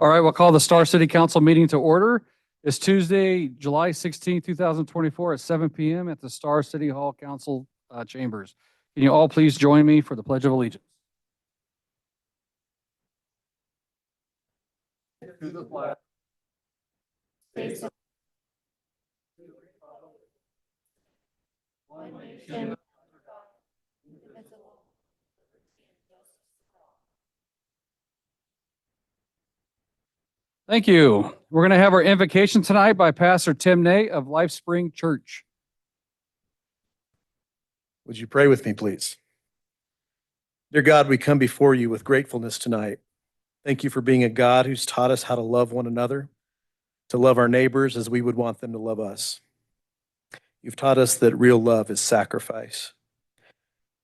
All right, we'll call the Star City Council meeting to order. It's Tuesday, July 16, 2024 at 7 p.m. at the Star City Hall Council chambers. Can you all please join me for the Pledge of Allegiance? To the flag. One nation. Thank you. We're going to have our invocation tonight by Pastor Tim Ney of Life Spring Church. Would you pray with me, please? Dear God, we come before you with gratefulness tonight. Thank you for being a God who's taught us how to love one another, to love our neighbors as we would want them to love us. You've taught us that real love is sacrifice.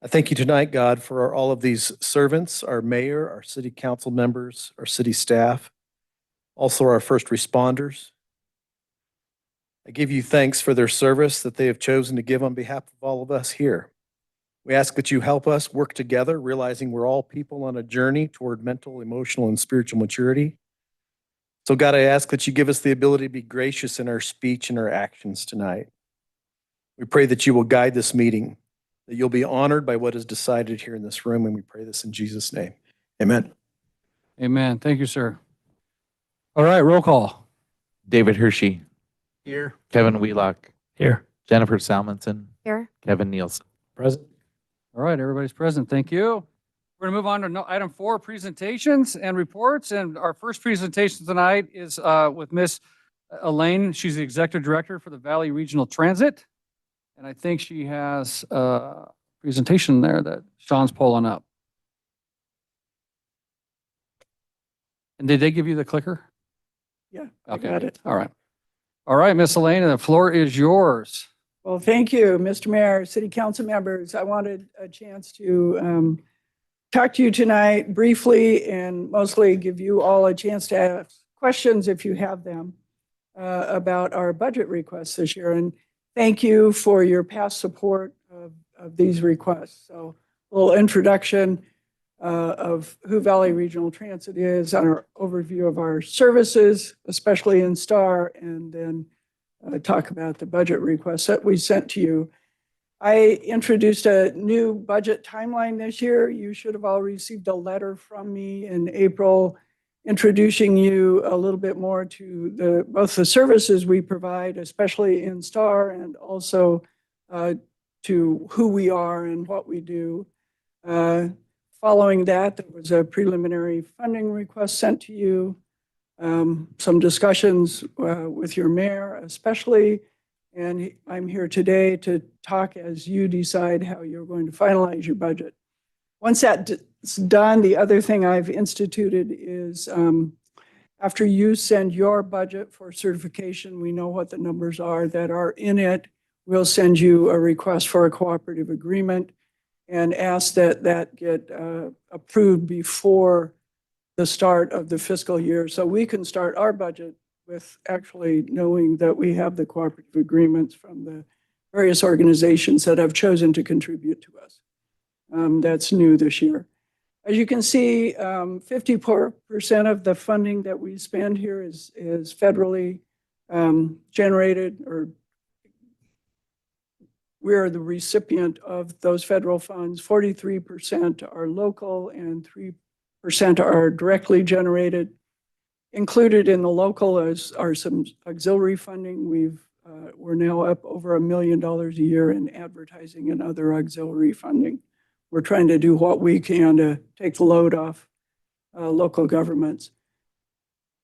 I thank you tonight, God, for all of these servants, our mayor, our city council members, our city staff, also our first responders. I give you thanks for their service that they have chosen to give on behalf of all of us here. We ask that you help us work together, realizing we're all people on a journey toward mental, emotional, and spiritual maturity. So God, I ask that you give us the ability to be gracious in our speech and our actions tonight. We pray that you will guide this meeting, that you'll be honored by what is decided here in this room, and we pray this in Jesus' name. Amen. Amen. Thank you, sir. All right, roll call. David Hershey. Here. Kevin Wheelock. Here. Jennifer Salmonson. Here. Kevin Nielsen. Present. All right, everybody's present. Thank you. We're going to move on to item 4, presentations and reports. And our first presentation tonight is with Miss Elaine. She's the Executive Director for the Valley Regional Transit. And I think she has a presentation there that Sean's pulling up. And did they give you the clicker? Yeah, Okay. I got it. All right. All right, Miss Elaine, the floor is yours. Well, thank you, Mr. Mayor, City Council members. I wanted a chance to talk to you tonight briefly and mostly give you all a chance to ask questions if you have them about our budget requests this year. And thank you for your past support of these requests. So a little introduction of who Valley Regional Transit is, on our overview of our services, especially in STAR, and then talk about the budget requests that we sent to you. I introduced a new budget timeline this year. You should have all received a letter from me in April introducing you a little bit more to both the services we provide, especially in STAR, and also to who we are and what we do. Following that, there was a preliminary funding request sent to you, some discussions with your mayor especially, and I'm here today to talk as you decide how you're going to finalize your budget. Once that's done, the other thing I've instituted is after you send your budget for certification, we know what the numbers are that are in it. We'll send you a request for a cooperative agreement and ask that get approved before the start of the fiscal year, so we can start our budget with actually knowing that we have the cooperative agreements from the various organizations that have chosen to contribute to us. That's new this year. As you can see, 54% of the funding that we spend here is federally generated, or we're the recipient of those federal funds. 43% are local and 3% are directly generated. Included in the local are some auxiliary funding. We're now up over $1 million a year in advertising and other auxiliary funding. We're trying to do what we can to take the load off local governments.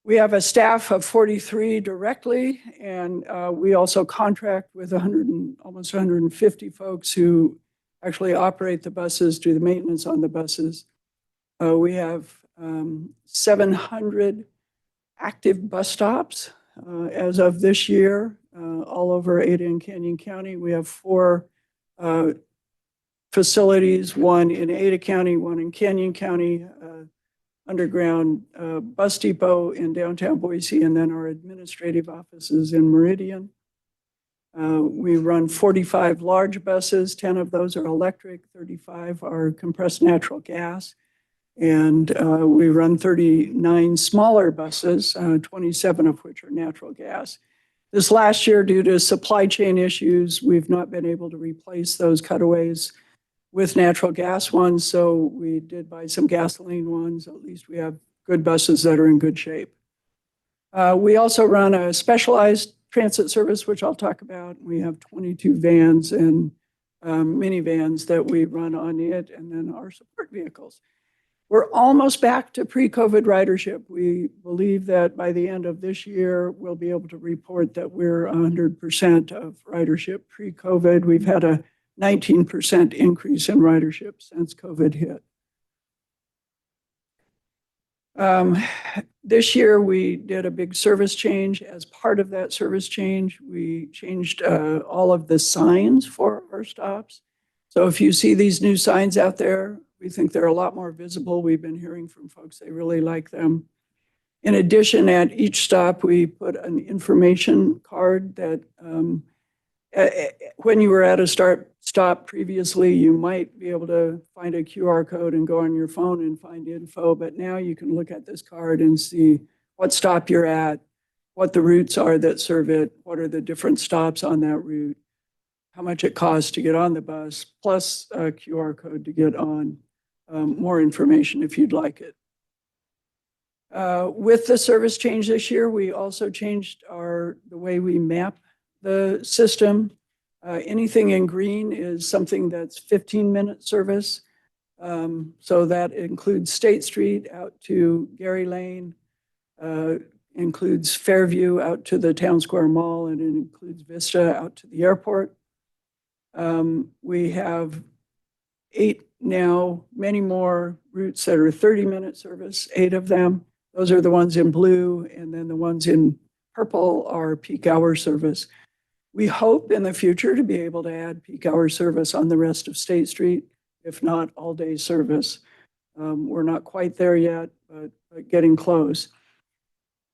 We have a staff of 43 directly, and we also contract with almost 150 folks who actually operate the buses, do the maintenance on the buses. We have 700 active bus stops as of this year, all over Ada and Canyon County. We have 4 facilities, one in Ada County, one in Canyon County, underground bus depot in downtown Boise, and then our administrative offices in Meridian. We run 45 large buses. 10 of those are electric, 35 are compressed natural gas. And we run 39 smaller buses, 27 of which are natural gas. This last year, due to supply chain issues, we've not been able to replace those cutaways with natural gas ones. So we did buy some gasoline ones. At least we have good buses that are in good shape. We also run a specialized transit service, which I'll talk about. We have 22 vans and minivans that we run on it, and then our support vehicles. We're almost back to pre-COVID ridership. We believe that by the end of this year, we'll be able to report that we're 100% of ridership pre-COVID. We've had a 19% increase in ridership since COVID hit. This year, we did a big service change. As part of that service change, we changed all of the signs for our stops. So if you see these new signs out there, we think they're a lot more visible. We've been hearing from folks, they really like them. In addition, at each stop, we put an information card that when you were at a stop previously, you might be able to find a QR code and go on your phone and find info. But now you can look at this card and see what stop you're at, what the routes are that serve it, what are the different stops on that route, how much it costs to get on the bus, plus a QR code to get on. More information if you'd like it. With the service change this year, we also changed the way we map the system. Anything in green is something that's 15-minute service. So that includes State Street out to Gary Lane, includes Fairview out to the Town Square Mall, and it includes Vista out to the airport. We have 8 now, many more routes that are 30-minute service, 8 of them. Those are the ones in blue, and then the ones in purple are peak hour service. We hope in the future to be able to add peak hour service on the rest of State Street, if not all day service. We're not quite there yet, but getting close.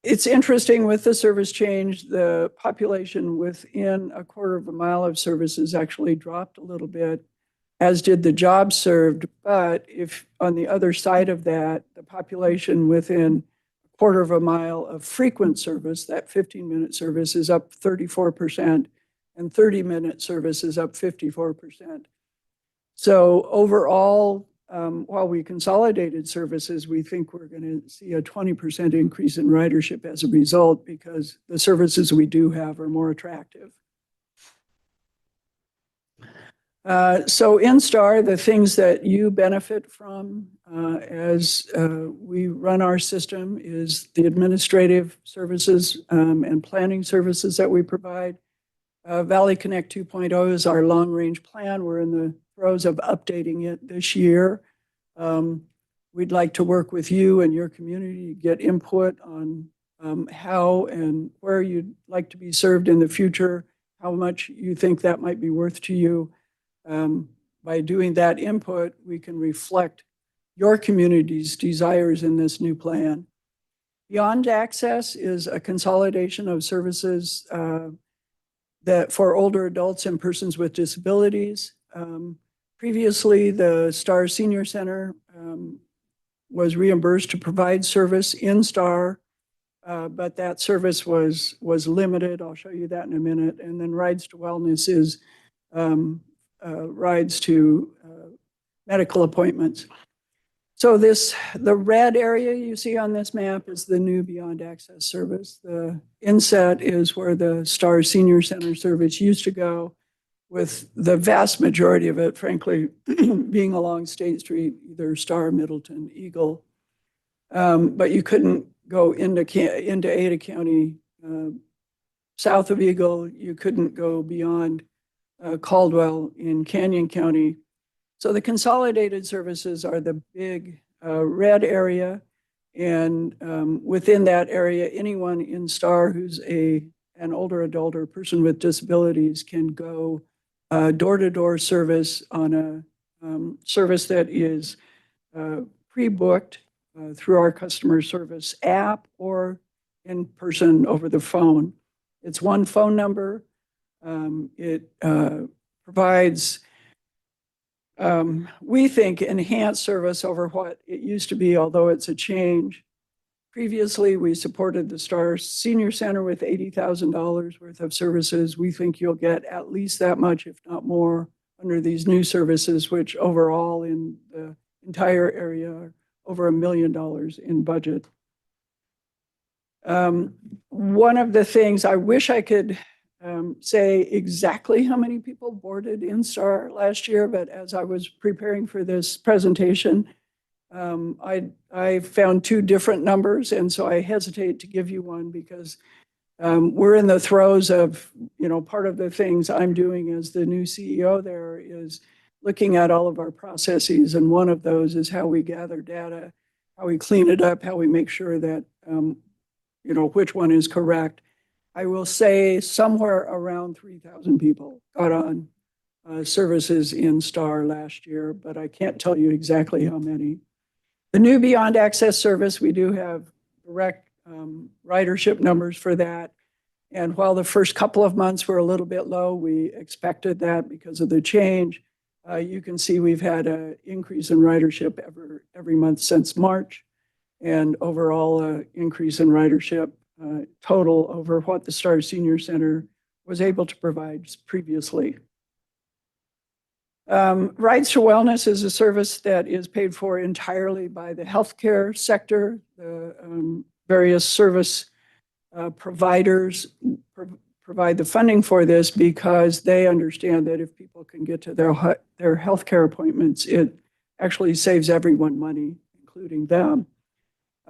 It's interesting with the service change, the population within a quarter of a mile of services actually dropped a little bit, as did the jobs served. But if on the other side of that, the population within a quarter of a mile of frequent service, that 15-minute service is up 34%, and 30-minute service is up 54%. So overall, while we consolidated services, we think we're going to see a 20% increase in ridership as a result, because the services we do have are more attractive. So in STAR, the things that you benefit from as we run our system is the administrative services and planning services that we provide. Valley Connect 2.0 is our long-range plan. We're in the throes of updating it this year. We'd like to work with you and your community to get input on how and where you'd like to be served in the future, how much you think that might be worth to you. By doing that input, we can reflect your community's desires in this new plan. Beyond Access is a consolidation of services that for older adults and persons with disabilities. Previously, the STAR Senior Center was reimbursed to provide service in STAR, but that service was limited. I'll show you that in a minute. And then Rides to Wellness is rides to medical appointments. So the red area you see on this map is the new Beyond Access service. The inset is where the STAR Senior Center service used to go, with the vast majority of it, frankly, being along State Street, either STAR, Middleton, Eagle. But you couldn't go into Ada County south of Eagle. You couldn't go beyond Caldwell in Canyon County. So the consolidated services are the big red area. And within that area, anyone in STAR who's an older adult or person with disabilities can go door-to-door service on a service that is pre-booked through our customer service app or in person over the phone. It's one phone number. It provides we think, enhanced service over what it used to be, although it's a change. Previously, we supported the Star Senior Center with $80,000 worth of services. We think you'll get at least that much, if not more, under these new services, which overall in the entire area are over $1 million in budget. One of the things I wish I could say exactly how many people boarded in Star last year, but as I was preparing for this presentation, I found two different numbers, and so I hesitate to give you one because we're in the throes of, part of the things I'm doing as the new CEO there is looking at all of our processes, and one of those is how we gather data, how we clean it up, how we make sure that, which one is correct. I will say somewhere around 3,000 people got on services in Star last year, but I can't tell you exactly how many. The new Beyond Access service, we do have direct ridership numbers for that. And while the first couple of months were a little bit low, we expected that because of the change. You can see we've had an increase in ridership every month since March, and overall increase in ridership total over what the Star Senior Center was able to provide previously. Rides to Wellness is a service that is paid for entirely by the healthcare sector. The various service providers provide the funding for this because they understand that if people can get to their healthcare appointments, it actually saves everyone money, including them.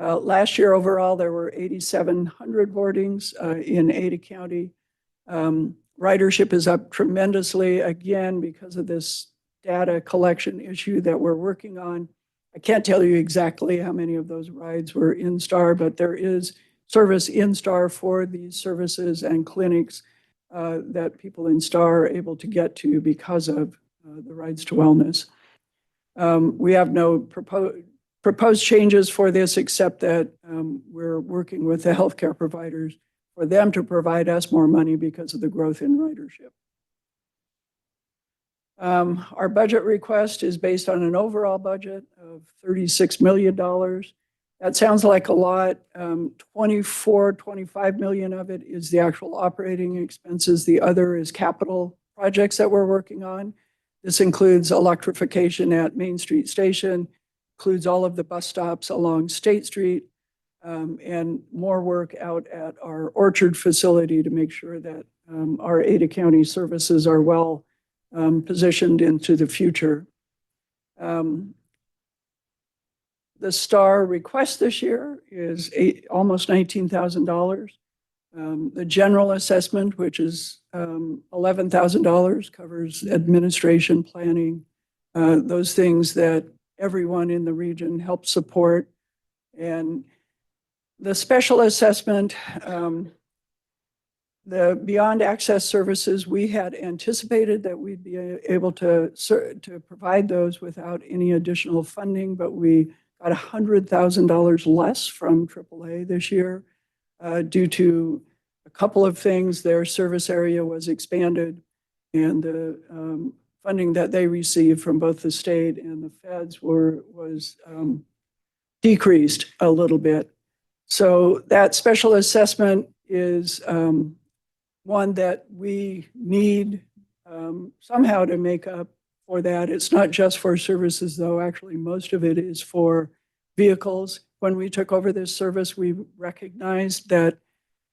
Last year overall, there were 8,700 boardings in Ada County. Ridership is up tremendously, again, because of this data collection issue that we're working on. I can't tell you exactly how many of those rides were in Star, but there is service in Star for these services and clinics that people in Star are able to get to because of the Rides to Wellness. We have no proposed changes for this, except that we're working with the healthcare providers for them to provide us more money because of the growth in ridership. Our budget request is based on an overall budget of $36 million. That sounds like a lot. 25 million of it is the actual operating expenses. The other is capital projects that we're working on. This includes electrification at Main Street Station, includes all of the bus stops along State Street, and more work out at our Orchard facility to make sure that our Ada County services are well positioned into the future. The Star request this year is almost $19,000. The general assessment, which is $11,000, covers administration, planning, those things that everyone in the region helps support. And the special assessment, the Beyond Access services, we had anticipated that we'd be able to provide those without any additional funding, but we got $100,000 less from AAA this year due to a couple of things. Their service area was expanded, and the funding that they received from both the state and the feds was decreased a little bit. So that special assessment is one that we need somehow to make up for that. It's not just for services, though. Actually, most of it is for vehicles. When we took over this service, we recognized that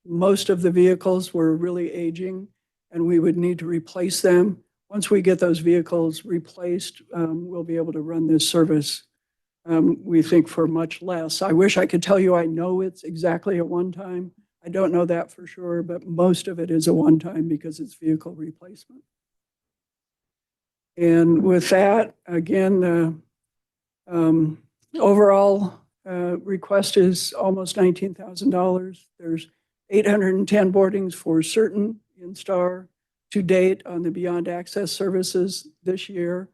most of the vehicles were really aging and we would need to replace them. Once we get those vehicles replaced, we'll be able to run this service, we think, for much less. I wish I could tell you I know it's exactly a one-time. I don't know that for sure, but most of it is a one-time because it's vehicle replacement. And with that, again, the overall request is almost $19,000. There's 810 boardings for certain in Star to date on the Beyond Access services this year.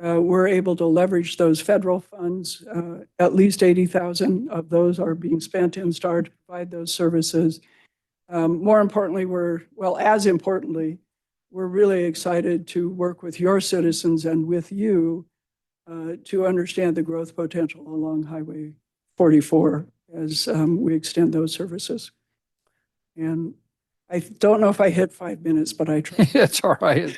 We're able to leverage those federal funds. At least 80,000 of those are being spent in Star to provide those services. More importantly, as importantly, we're really excited to work with your citizens and with you to understand the growth potential along Highway 44 as we extend those services. And I don't know if I hit 5 minutes, but I tried. It's all right.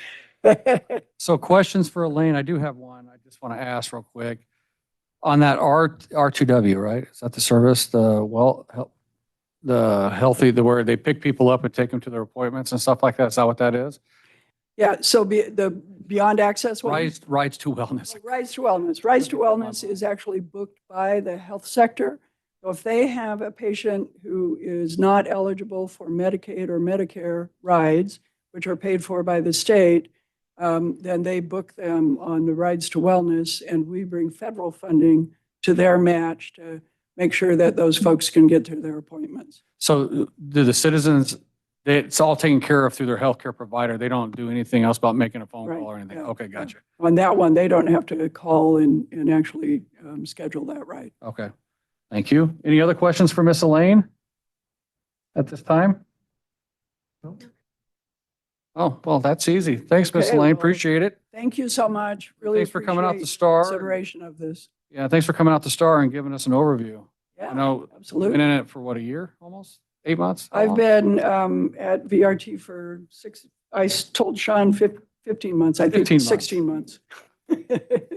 So questions for Elaine. I do have one. I just want to ask real quick. On that R2W, right? Is that the service, the healthy, where they pick people up and take them to their appointments and stuff like that? Is that what that is? Yeah, so the Beyond Access one? Rides to Wellness. Rise to Wellness. Rise to Wellness is actually booked by the health sector. So if they have a patient who is not eligible for Medicaid or Medicare rides, which are paid for by the state, then they book them on the Rides to Wellness, and we bring federal funding to their match to make sure that those folks can get to their appointments. So do the citizens, it's all taken care of through their healthcare provider? They don't do anything else about making a phone Right, call or anything? yeah, Okay, gotcha. On that one, they don't have to call and actually schedule that ride. Okay, thank you. Any other questions for Miss Elaine at this time? Oh, well, that's easy. Thanks, Miss Okay, Elaine. well, Appreciate it. Thank you so much. Really Thanks for coming out to appreciate Star. consideration of this. Yeah, thanks for coming out to Star and giving us an overview. I Yeah, know you've been absolutely. in it for what, a year almost? 8 months? How I've long? been at VRT for told Sean 15 months, I think 15 months. 16 months.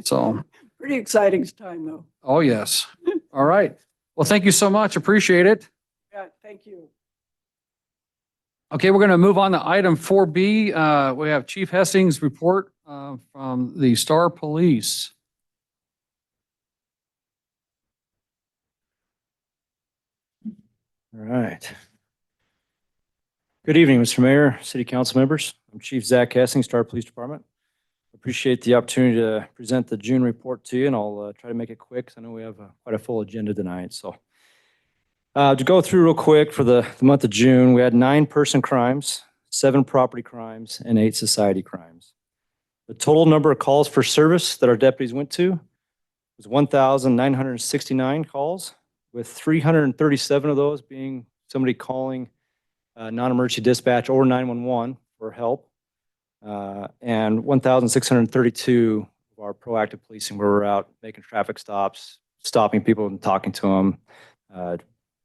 So, Pretty exciting time, though. oh, yes. All right. Well, thank you so much. Appreciate it. Yeah, thank you. Okay, we're going to move on to item 4B. We have Chief Hessing's report from the Star Police. All right. Good evening, Mr. Mayor, City Council members. I'm Chief Zach Hessing, Star Police Department. Appreciate the opportunity to present the June report to you, and I'll try to make it quick because I know we have quite a full agenda tonight. So to go through real quick for the month of June, we had 9 person crimes, 7 property crimes, and 8 society crimes. The total number of calls for service that our deputies went to was 1,969 calls, with 337 of those being somebody calling non-emergency dispatch or 911 for help, and 1,632 of our proactive policing, where we're out making traffic stops, stopping people and talking to them,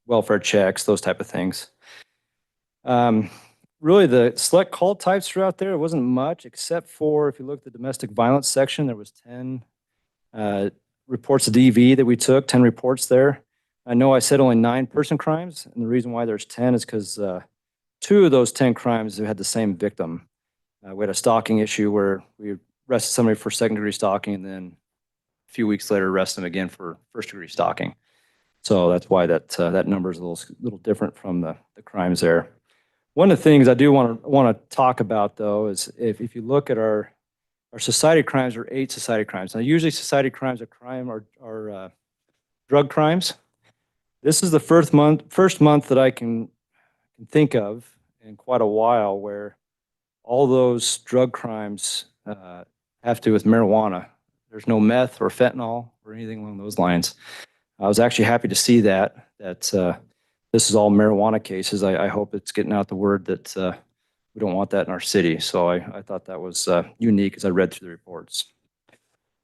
welfare checks, those type of things. Really, the select call types throughout there, it wasn't much, except for if you look at the domestic violence section, there was 10 reports of DV that we took, 10 reports there. I know I said only 9 person crimes, and the reason why there's 10 is because 2 of those 10 crimes had the same victim. We had a stalking issue where we arrested somebody for second-degree stalking, and then a few weeks later arrested them again for first-degree stalking. So that's why that number is a little different from the crimes there. One of the things I do want to talk about, though, is if you look at our society crimes, are 8 society crimes. Now, usually society crimes are drug crimes. This is the first month that I can think of in quite a while where all those drug crimes have to do with marijuana. There's no meth or fentanyl or anything along those lines. I was actually happy to see that this is all marijuana cases. I hope it's getting out the word that we don't want that in our city. So I thought that was unique as I read through the reports.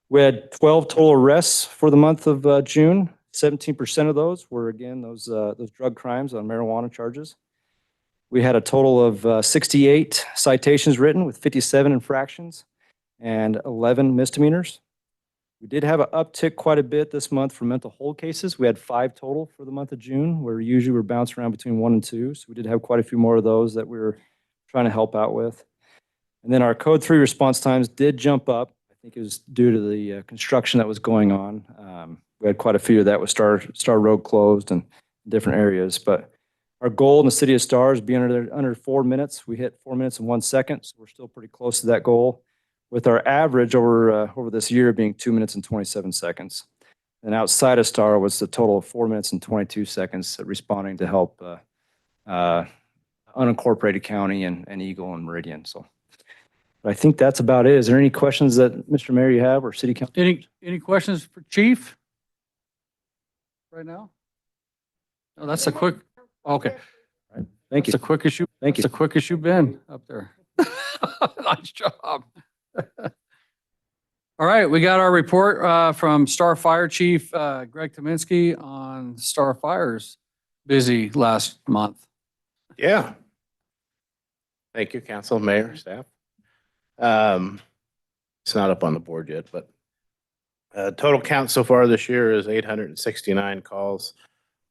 We had 12 total arrests for the month of June. 17% of those were, again, those drug crimes on marijuana charges. We had a total of 68 citations written with 57 infractions and 11 misdemeanors. We did have an uptick quite a bit this month for mental hold cases. We had 5 total for the month of June, where usually we're bouncing around between 1 and 2. So we did have quite a few more of those that we were trying to help out with. And then our code 3 response times did jump up. I think it was due to the construction that was going on. We had quite a few of that with Star Road closed and different areas. But our goal in the city of Star is being under 4 minutes. We hit 4 minutes and 1 second, so we're still pretty close to that goal, with our average over this year being 2 minutes and 27 seconds. And outside of Star was the total of 4 minutes and 22 seconds responding to help unincorporated county and Eagle and Meridian. So but I think that's about it. Is there any questions that Mr. Mayor you have or City Council? Any questions for Chief right now? No, that's a quick, okay. Thank That's you. the quickest you, Thank that's you. the quickest you've been up there. Nice job. All right, we got our report from Star Fire Chief Greg Tominski on Star Fire's busy last month. Yeah. Thank you, council, mayor, staff. It's not up on the board yet, but total count so far this year is 869 calls.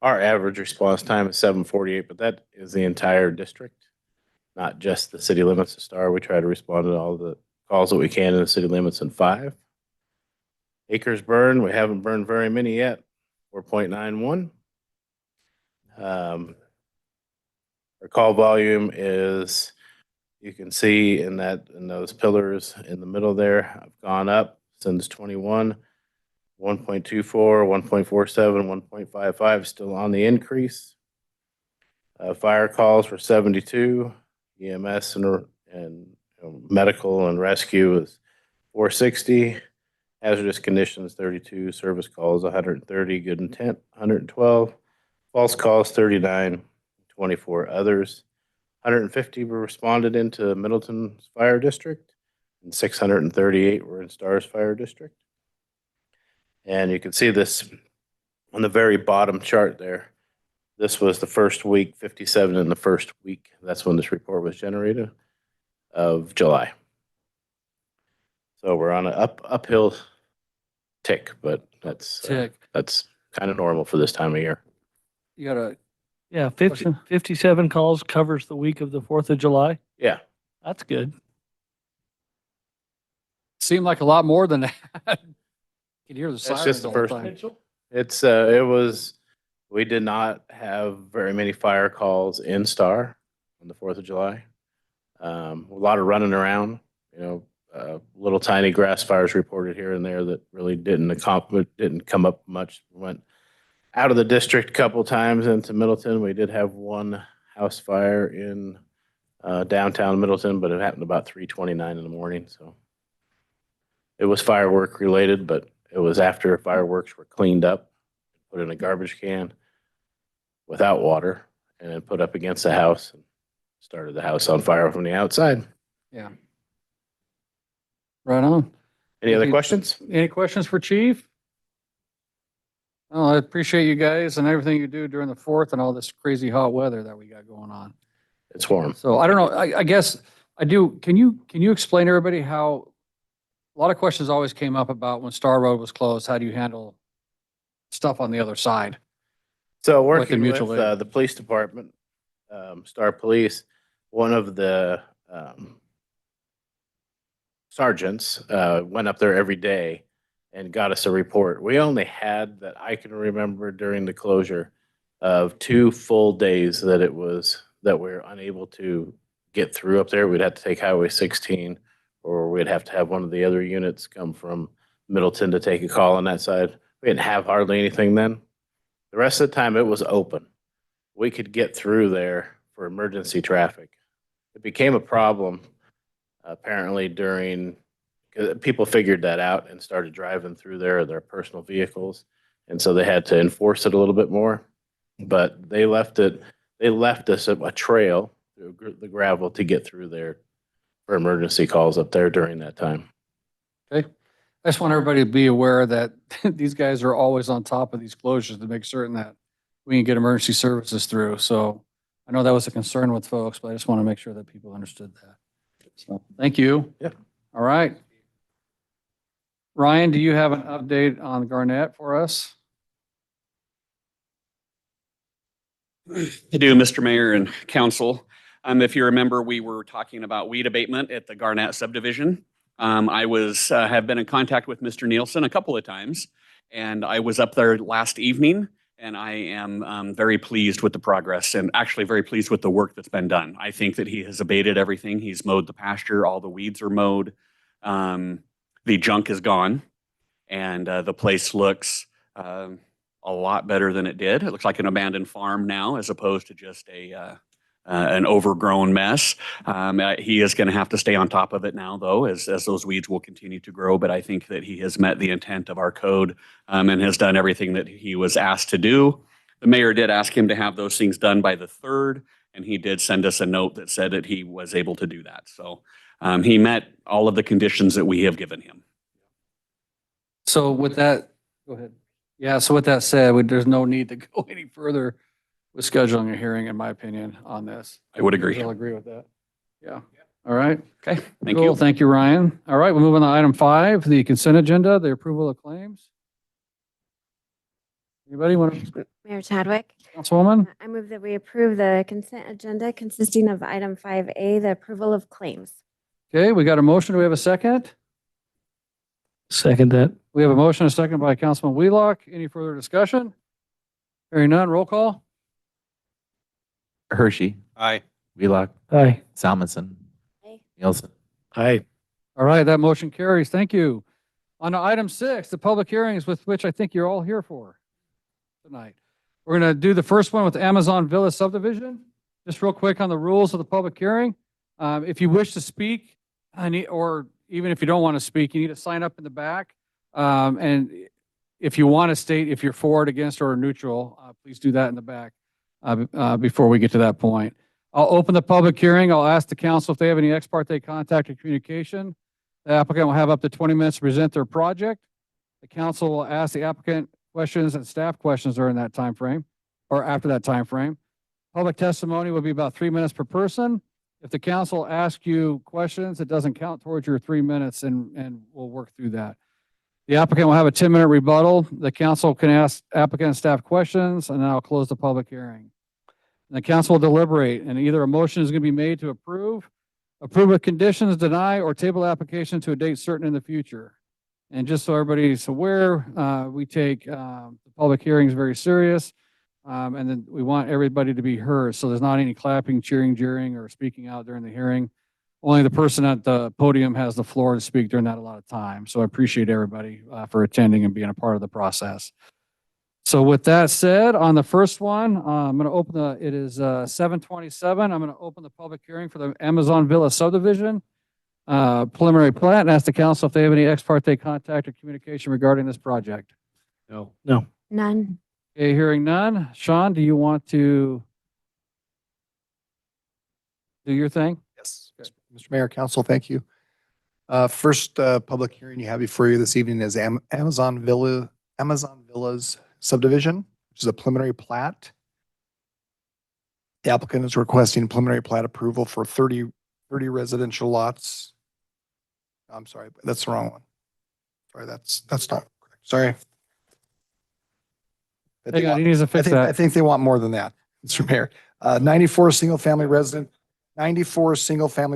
Our average response time is 748, but that is the entire district, not just the city limits of Star. We try to respond to all the calls that we can in the city limits in 5. Acres burned, we haven't burned very many yet, 4.91. Our call volume is, you can see in those pillars in the middle there, have gone up since 21, 1.24, 1.47, 1.55, still on the increase. Fire calls were 72, EMS and medical and rescue is 460, hazardous conditions 32, service calls 130, good intent 112, false calls 39, 24 others. 150 were responded into Middleton's fire district, and 638 were in Star's fire district. And you can see this on the very bottom chart there. This was the first week, 57 in the first week. That's when this report was generated of July. So we're on an uphill tick, but that's kind of normal for this time of year. You got a Yeah, Question? 57 calls covers the week of the 4th of July. Yeah. That's good. seemed like a lot more than that. You can hear the That's sirens just the all first time. We did not have very many fire calls in Star on the 4th of July. A lot of running around, little tiny grass fires reported here and there that really didn't come up much. Went out of the district a couple times into Middleton. We did have one house fire in downtown Middleton, but it happened about 3:29 in the morning. So it was firework related, but it was after fireworks were cleaned up, put in a garbage can without water, and then put up against the house and started the house on fire from the outside. Yeah. Right on. Any other questions? Any questions for Chief? Oh, I appreciate you guys and everything you do during the 4th and all this crazy hot weather that we got going on. It's warm. So I don't know, I guess I do. Can you explain to everybody how, a lot of questions always came up about when Star Road was closed, how do you handle stuff on the other side? So Like the working mutual with aid. the police department, Star Police, one of the sergeants went up there every day and got us a report. We only had, that I can remember during the closure, of 2 full days that we were unable to get through up there. We'd have to take Highway 16, or we'd have to have one of the other units come from Middleton to take a call on that side. We didn't have hardly anything then. The rest of the time it was open. We could get through there for emergency traffic. It became a problem apparently during, people figured that out and started driving through there in their personal vehicles. And so they had to enforce it a little bit more, but they left us a trail through the gravel to get through there for emergency calls up there during that time. Okay. I just want everybody to be aware that these guys are always on top of these closures to make certain that we can get emergency services through. So I know that was a concern with folks, but I just want to make sure that people understood that. So thank you. Yeah. All right. Ryan, do you have an update on Garnett for us? I do, Mr. Mayor and Council. If you remember, we were talking about weed abatement at the Garnett subdivision. I have been in contact with Mr. Nielsen a couple of times, and I was up there last evening, and I am very pleased with the progress and actually very pleased with the work that's been done. I think that he has abated everything. He's mowed the pasture, all the weeds are mowed. The junk is gone, and the place looks a lot better than it did. It looks like an abandoned farm now as opposed to just an overgrown mess. He is going to have to stay on top of it now, though, as those weeds will continue to grow. But I think that he has met the intent of our code and has done everything that he was asked to do. The mayor did ask him to have those things done by the 3rd, And he did send us a note that said that he was able to do that. So he met all of the conditions that we have given him. So with that, go ahead. Yeah, so with that said, there's no need to go any further with scheduling a hearing, in my opinion, on this. I would agree. I'll agree with that. Yeah. All right. Okay, thank Cool. you. Thank you, Ryan. All right, we'll move on to item 5, the consent agenda, the approval of claims. Anybody want to, Mayor Chadwick, Councilwoman? I move that we approve the consent agenda consisting of item 5A, the approval of claims. Okay, we got a motion. Do we have a second? Second that. We have a motion, a second by Councilman Wheelock. Any further discussion? Hearing none, roll call. Hershey. Aye. Wheelock. Aye. Salmonson. Aye. Nielsen. Aye. All right, that motion carries. Thank you. On to item 6, the public hearings with which I think you're all here for tonight. We're going to do the first one with Amazon Villa subdivision. Just real quick on the rules of the public hearing. If you wish to speak, or even if you don't want to speak, you need to sign up in the back. And if you want to state if you're for it, against, or neutral, please do that in the back before we get to that point. I'll open the public hearing. I'll ask the council if they have any ex parte contact or communication. The applicant will have up to 20 minutes to present their project. The council will ask the applicant questions and staff questions during that time frame or after that time frame. Public testimony will be about 3 minutes per person. If the council asks you questions, it doesn't count towards your 3 minutes, and we'll work through that. The applicant will have a 10-minute rebuttal. The council can ask applicant and staff questions, and then I'll close the public hearing. And the council will deliberate, and either a motion is going to be made to approve with conditions, deny, or table application to a date certain in the future. And just so everybody's aware, we take the public hearings very serious. And then we want everybody to be heard. So there's not any clapping, cheering, jeering, or speaking out during the hearing. Only the person at the podium has the floor to speak during that allotted time. So I appreciate everybody for attending and being a part of the process. So with that said, on the first one, I'm going to open it is 7:27. I'm going to open the public hearing for the Amazon Villa subdivision preliminary plat and ask the council if they have any ex parte contact or communication regarding this project. No. No. None. Okay, hearing none. Sean, do you want to do your thing? Yes, Mr. Mayor, Council, thank you. First public hearing you have before you this evening is Amazon Villas subdivision, which is a preliminary plat. The applicant is requesting preliminary plat approval for 30 residential lots. I'm sorry, that's the wrong one. Sorry, that's not correct. Sorry. But they Hang on, want- he needs to fix I that. think they want more than that, Mr. Mayor. 94 single-family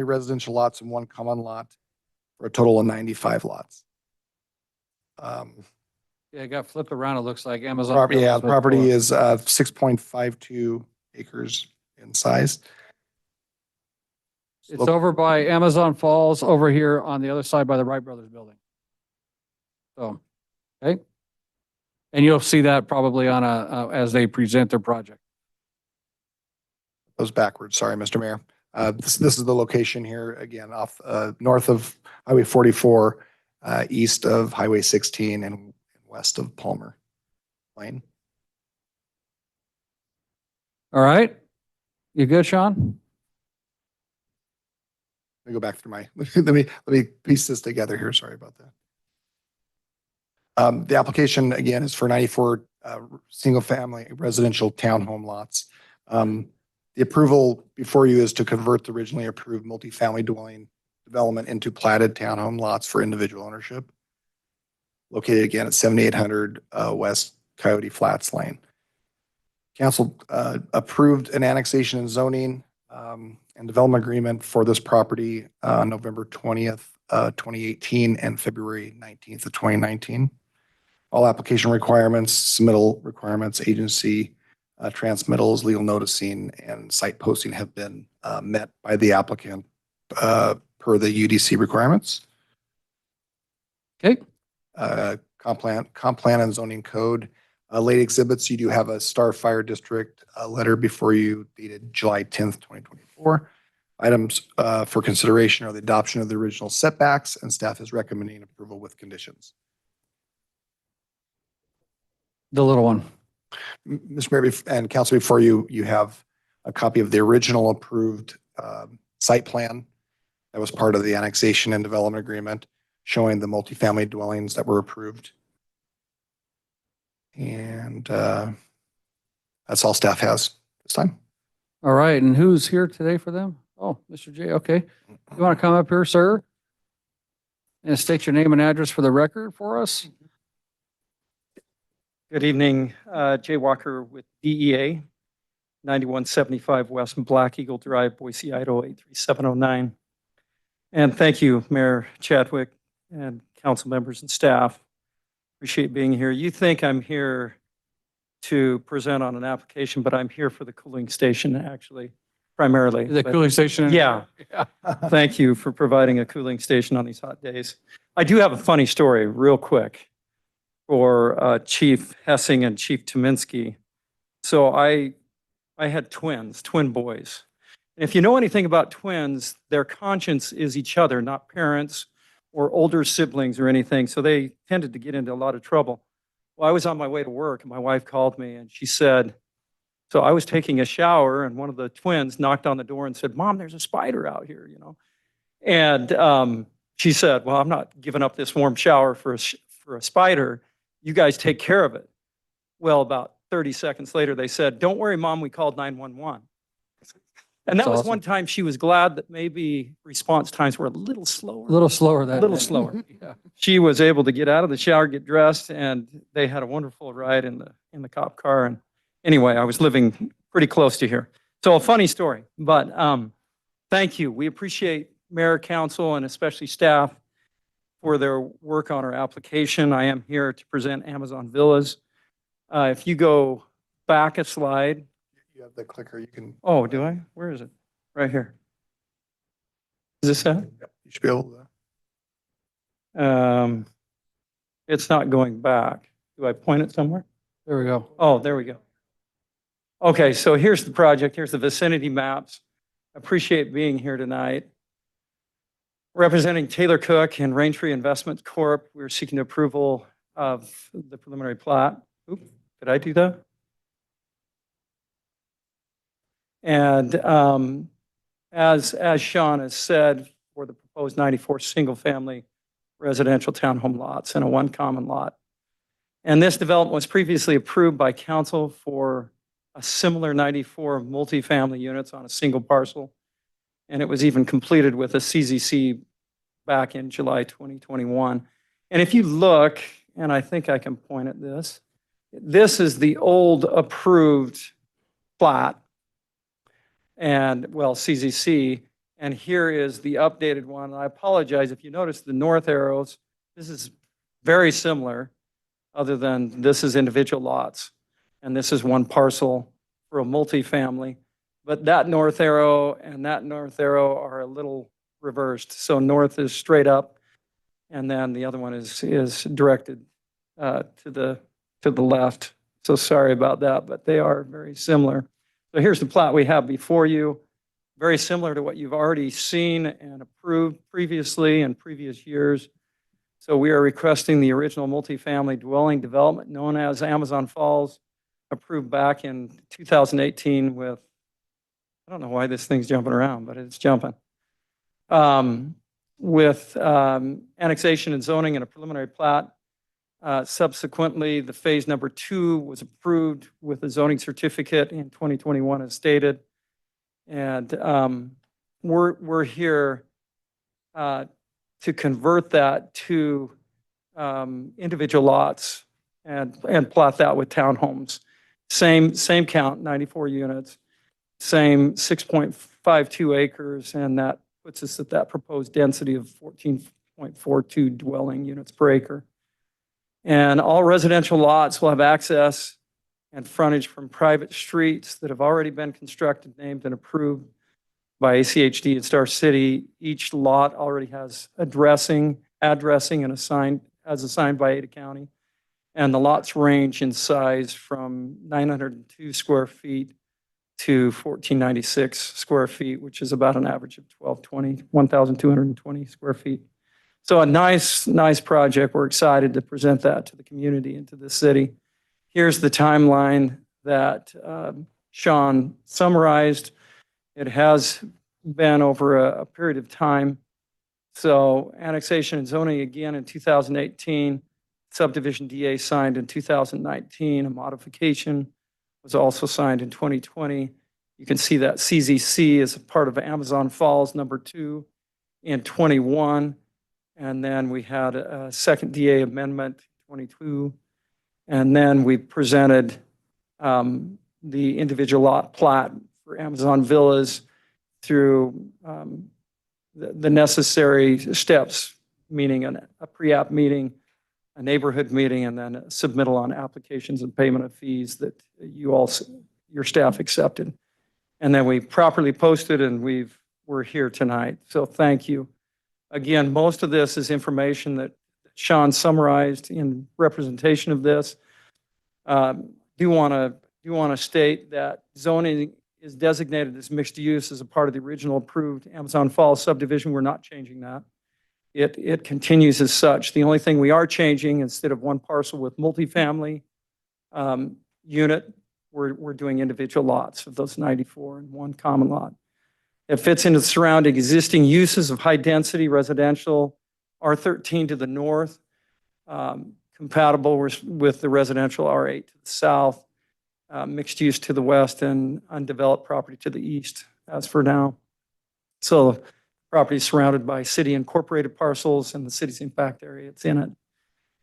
residential lots and 1 common lot for a total of 95 lots. Yeah, it got flipped around. It looks like Amazon. Property, yeah, Villas the property before. is 6.52 acres in size. It's over by Amazon Falls over here on the other side by the Wright Brothers building. So, okay. And you'll see that probably on as they present their project. Goes backwards, sorry, Mr. Mayor. This is the location here, again, off north of Highway 44, east of Highway 16, and west of Palmer Lane. All right. You good, Sean? Let me go back through my, let me piece this together here. Sorry about that. The application again is for 94 single family residential townhome lots. The approval before you is to convert the originally approved multifamily dwelling development into platted townhome lots for individual ownership. Located again at 7800 West Coyote Flats Lane. Council approved an annexation and zoning and development agreement for this property on November 20th, 2018 and February 19th of 2019. All application requirements, submittal requirements, agency transmittals, legal noticing, and site posting have been met by the applicant per the UDC requirements. Okay. Comp plan and zoning code. Late exhibits, you do have a Star Fire District letter before you dated July 10th, 2024. Items for consideration are the adoption of the original setbacks, and staff is recommending approval with conditions. The little one. Mr. Mayor and Council, before you have a copy of the original approved site plan that was part of the annexation and development agreement showing the multifamily dwellings that were approved. And that's all staff has this time. All right, and who's here today for them? Oh, Mr. J, okay. You want to come up here, sir? And state your name and address for the record for us? Good evening, Jay Walker with DEA, 9175 West Black Eagle Drive, Boise, Idaho, 83709. And thank you, Mayor Chadwick and council members and staff. Appreciate being here. You think I'm here to present on an application, but I'm here for the cooling station, actually, primarily. The But- cooling station? Yeah. Yeah. Thank you for providing a cooling station on these hot days. I do have a funny story, real quick, for Chief Hessing and Chief Tominski. So I had twin boys. And if you know anything about twins, their conscience is each other, not parents or older siblings or anything. So they tended to get into a lot of trouble. Well, I was on my way to work and my wife called me and she said, so I was taking a shower and one of the twins knocked on the door and said, "Mom, there's a spider out here, you know." And she said, "Well, I'm not giving up this warm shower for a spider. You guys take care of it." Well, about 30 seconds later, they said, "Don't worry, Mom, we called 911." And that That's was awesome. one time she was glad that maybe response times were a little slower. A little slower that. A little day. slower. Yeah. She was able to get out of the shower, get dressed, and they had a wonderful ride in the cop car. And anyway, I was living pretty close to here. So a funny story, but thank you. We appreciate Mayor, Council, and especially staff for their work on our application. I am here to present Amazon Villas. If you go back a slide. You have the clicker, you can. Oh, do I? Where is it? Right here. Is this it? You should be able to. It's not going back. Do I point it somewhere? There we go. Oh, there we go. Okay, so here's the project. Here's the vicinity maps. Appreciate being here tonight. Representing Taylor Cook and Raintree Investment Corp., we're seeking approval of the preliminary plat. Oop, did I do that? And as Sean has said, for the proposed 94 single-family residential townhome lots and a one common lot. And this development was previously approved by council for a similar 94 multifamily units on a single parcel. And it was even completed with a CZC back in July 2021. And if you look, and I think I can point at this, this is the old approved plat and, well, CZC. And here is the updated one. And I apologize if you notice the north arrows. This is very similar, other than this is individual lots. And this is one parcel for a multifamily. But that north arrow and that north arrow are a little reversed. So north is straight up, and then the other one is directed to the left. So sorry about that, but they are very similar. So here's the plot we have before you. Very similar to what you've already seen and approved previously in previous years. So we are requesting the original multifamily dwelling development known as Amazon Falls, approved back in 2018 with, I don't know why this thing's jumping around, but it's jumping. With annexation and zoning and a preliminary plat. Subsequently, the phase number 2 was approved with a zoning certificate in 2021 as stated. And we're here to convert that to individual lots and plot that with townhomes. Same count, 94 units, same 6.52 acres, and that puts us at that proposed density of 14.42 dwelling units per acre. And all residential lots will have access and frontage from private streets that have already been constructed, named, and approved by ACHD and Star City. Each lot already has addressing and assigned by Ada County. And the lots range in size from 902 square feet to 1496 square feet, which is about an average of 1,220 square feet. So a nice project. We're excited to present that to the community and to the city. Here's the timeline that Sean summarized. It has been over a period of time. So annexation and zoning again in 2018, subdivision DA signed in 2019, a modification was also signed in 2020. You can see that CZC is a part of Amazon Falls #2 in 21. And then we had a second DA amendment, 22. And then we presented the individual lot plat for Amazon Villas through the necessary steps, meaning a pre-app meeting, a neighborhood meeting, and then a submittal on applications and payment of fees that your staff accepted. And then we properly posted, and we're here tonight. So thank you. Again, most of this is information that Sean summarized in representation of this. Do want to state that zoning is designated as mixed use as a part of the original approved Amazon Falls subdivision. We're not changing that. It continues as such. The only thing we are changing, instead of one parcel with multifamily unit, we're doing individual lots of those 94 and one common lot. It fits into the surrounding existing uses of high density residential, R13 to the north, compatible with the residential R8 to the south, mixed use to the west, and undeveloped property to the east as for now. So property is surrounded by city incorporated parcels and the city's impact area it's in it.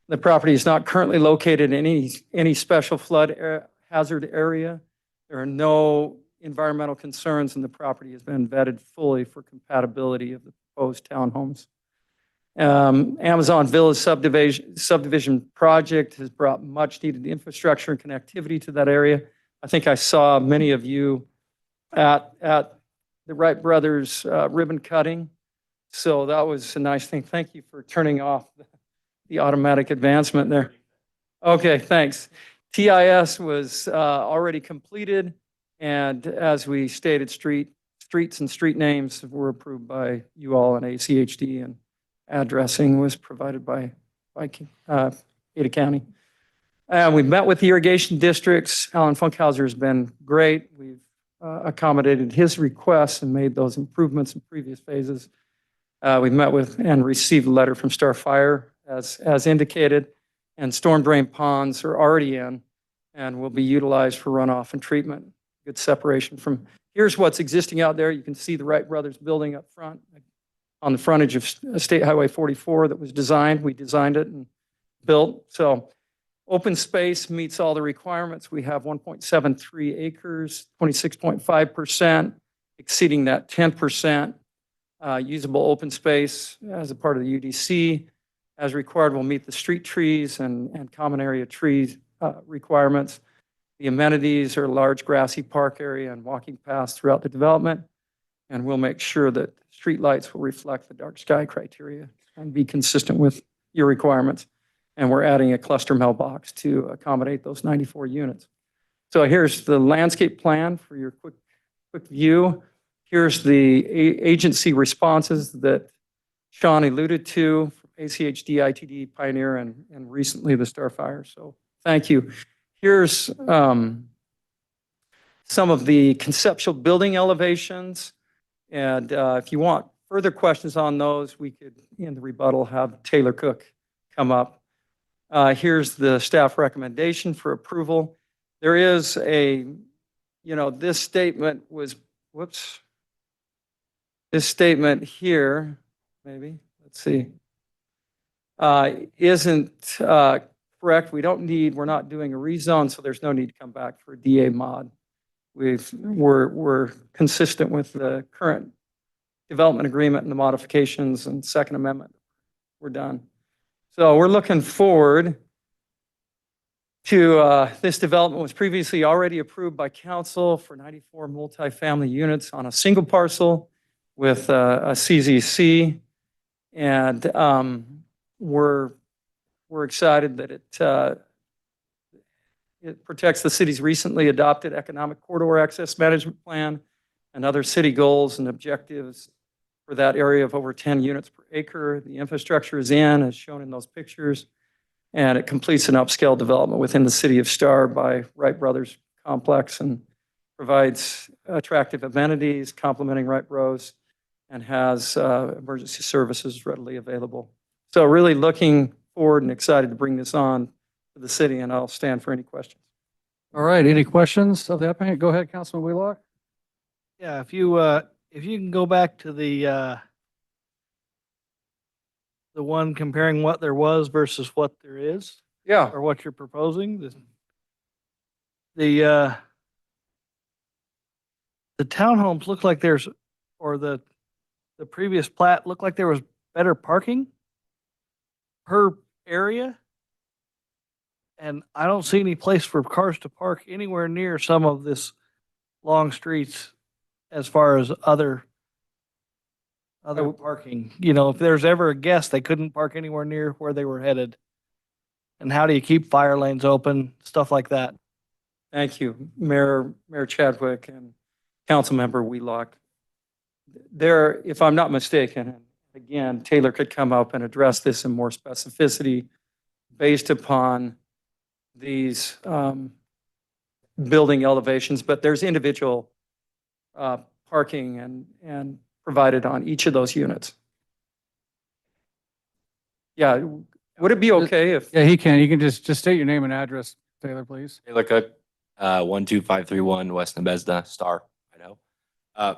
The property is not currently located in any special flood hazard area. There are no environmental concerns, and the property has been vetted fully for compatibility of the proposed townhomes. Amazon Villas subdivision project has brought much needed infrastructure and connectivity to that area. I think I saw many of you at the Wright Brothers ribbon cutting. So that was a nice thing. Thank you for turning off the automatic advancement there. Okay, thanks. TIS was already completed, and as we stated, streets and street names were approved by you all in ACHD, and addressing was provided by Ada County. We've met with the irrigation districts. Alan Funkhauser has been great. We've accommodated his requests and made those improvements in previous phases. We've met with and received a letter from Star Fire as indicated, and storm drain ponds are already in and will be utilized for runoff and treatment. Good separation from, here's what's existing out there. You can see the Wright Brothers building up front on the frontage of State Highway 44 that was designed. We designed it and built. So open space meets all the requirements. We have 1.73 acres, 26.5%, exceeding that 10% usable open space as a part of the UDC. As required, we'll meet the street trees and common area trees requirements. The amenities are a large grassy park area and walking paths throughout the development. And we'll make sure that street lights will reflect the dark sky criteria and be consistent with your requirements. And we're adding a cluster mailbox to accommodate those 94 units. So here's the landscape plan for your quick view. Here's the agency responses that Sean alluded to, ACHD, ITD, Pioneer, and recently the Star Fire. So thank you. Here's some of the conceptual building elevations. And if you want further questions on those, we could, in the rebuttal, have Taylor Cook come up. Here's the staff recommendation for approval. There is this statement was, this statement here, maybe, let's see, isn't correct. We're not doing a rezone, so there's no need to come back for a DA mod. We're consistent with the current development agreement and the modifications and Second Amendment. We're done. So we're looking forward to this development was previously already approved by council for 94 multifamily units on a single parcel with a CZC. And we're excited that it protects the city's recently adopted economic corridor access management plan and other city goals and objectives for that area of over 10 units per acre. The infrastructure is in, as shown in those pictures, and it completes an upscale development within the city of Star by Wright Brothers Complex and provides attractive amenities, complementing Wright Bros, and has emergency services readily available. So really looking forward and excited to bring this on to the city, and I'll stand for any questions. All right, any questions of the applicant? Go ahead, Councilman Wheelock. Yeah, if you can go back to the one comparing what there was versus what there is, Yeah. or what you're proposing, the townhomes look like there's, or the previous plat looked like there was better parking per area. And I don't see any place for cars to park anywhere near some of this long streets as far as other parking. You know, if there's ever a guest, they couldn't park anywhere near where they were headed. And how do you keep fire lanes open, stuff like that? Thank you, Mayor Chadwick and Councilmember Wheelock. There, if I'm not mistaken, and again, Taylor could come up and address this in more specificity based upon these building elevations, but there's individual parking and provided on each of those units. Yeah, would it be okay if? Yeah, he can. You can just state your name and address, Taylor, please. Taylor Cook, 12531 West Nebezda, Star, Idaho.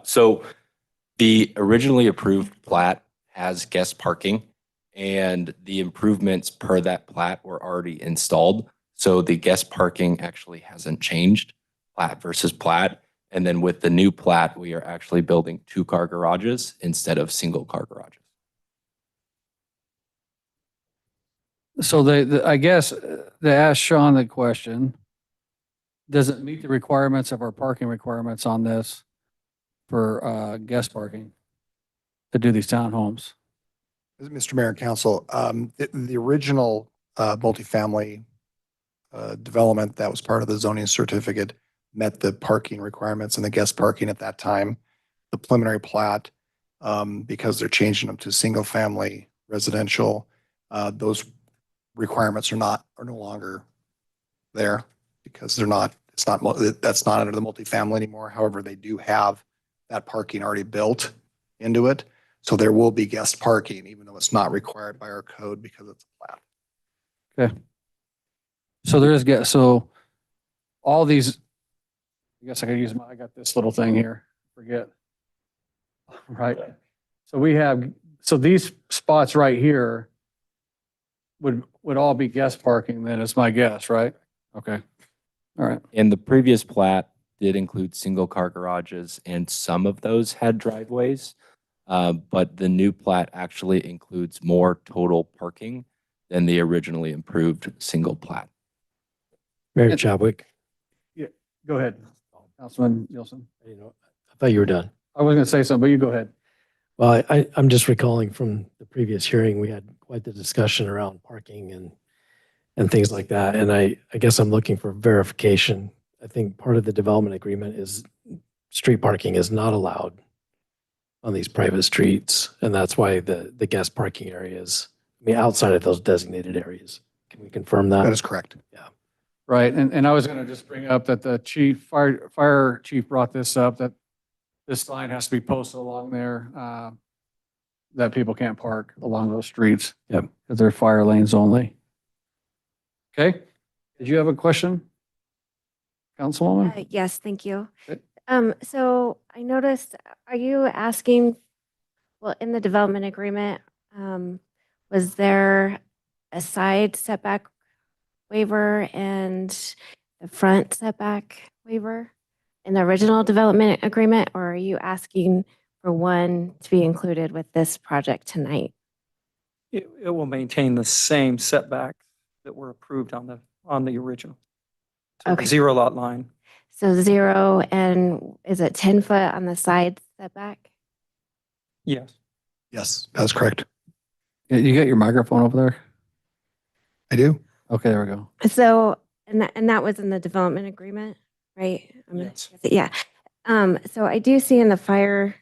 So the originally approved plat has guest parking, and the improvements per that plat were already installed. So the guest parking actually hasn't changed, plat versus plat. And then with the new plat, we are actually building 2-car garages instead of single-car garages. So I guess they asked Sean the question, does it meet the requirements of our parking requirements on this for guest parking to do these townhomes? Mr. Mayor and Council, the original multifamily development that was part of the zoning certificate met the parking requirements and the guest parking at that time. The preliminary plat, because they're changing them to single family residential, those requirements are no longer there because that's not under the multifamily anymore. However, they do have that parking already built into it. So there will be guest parking, even though it's not required by our code because it's a plat. Okay. So there is so all these, I guess I could use I got this little thing here, forget. Right. So these spots right here would all be guest parking then, is my guess, right? Okay. All right. And the previous plat did include single-car garages, and some of those had driveways. But the new plat actually includes more total parking than the originally improved single plat. Mayor Chadwick. Go ahead, Councilman Nielsen. I thought you were done. I was going to say something, but you go ahead. Well, I'm just recalling from the previous hearing, we had quite the discussion around parking and things like that. And I guess I'm looking for verification. I think part of the development agreement is street parking is not allowed on these private streets. And that's why the guest parking areas, outside of those designated areas. Can we confirm that? That is correct. Yeah. Right. And I was going to just bring up that the fire chief brought this up, that this sign has to be posted along there, that people can't park along those streets. Yep. Because they're fire lanes only. Okay. Did you have a question? Councilwoman? Yes, thank you. Okay. So I noticed, are you asking, well, in the development agreement, was there a side setback waiver and the front setback waiver in the original development agreement, or are you asking for one to be included with this project tonight? It will maintain the same setback that were approved on the original. So Okay. 0 lot line. So 0, and is it 10 foot on the side setback? Yes. Yes, that's correct. You got your microphone over there? I do. Okay, there we go. So, and that was in the development agreement, right? Yes. Yeah. So I do see in the fire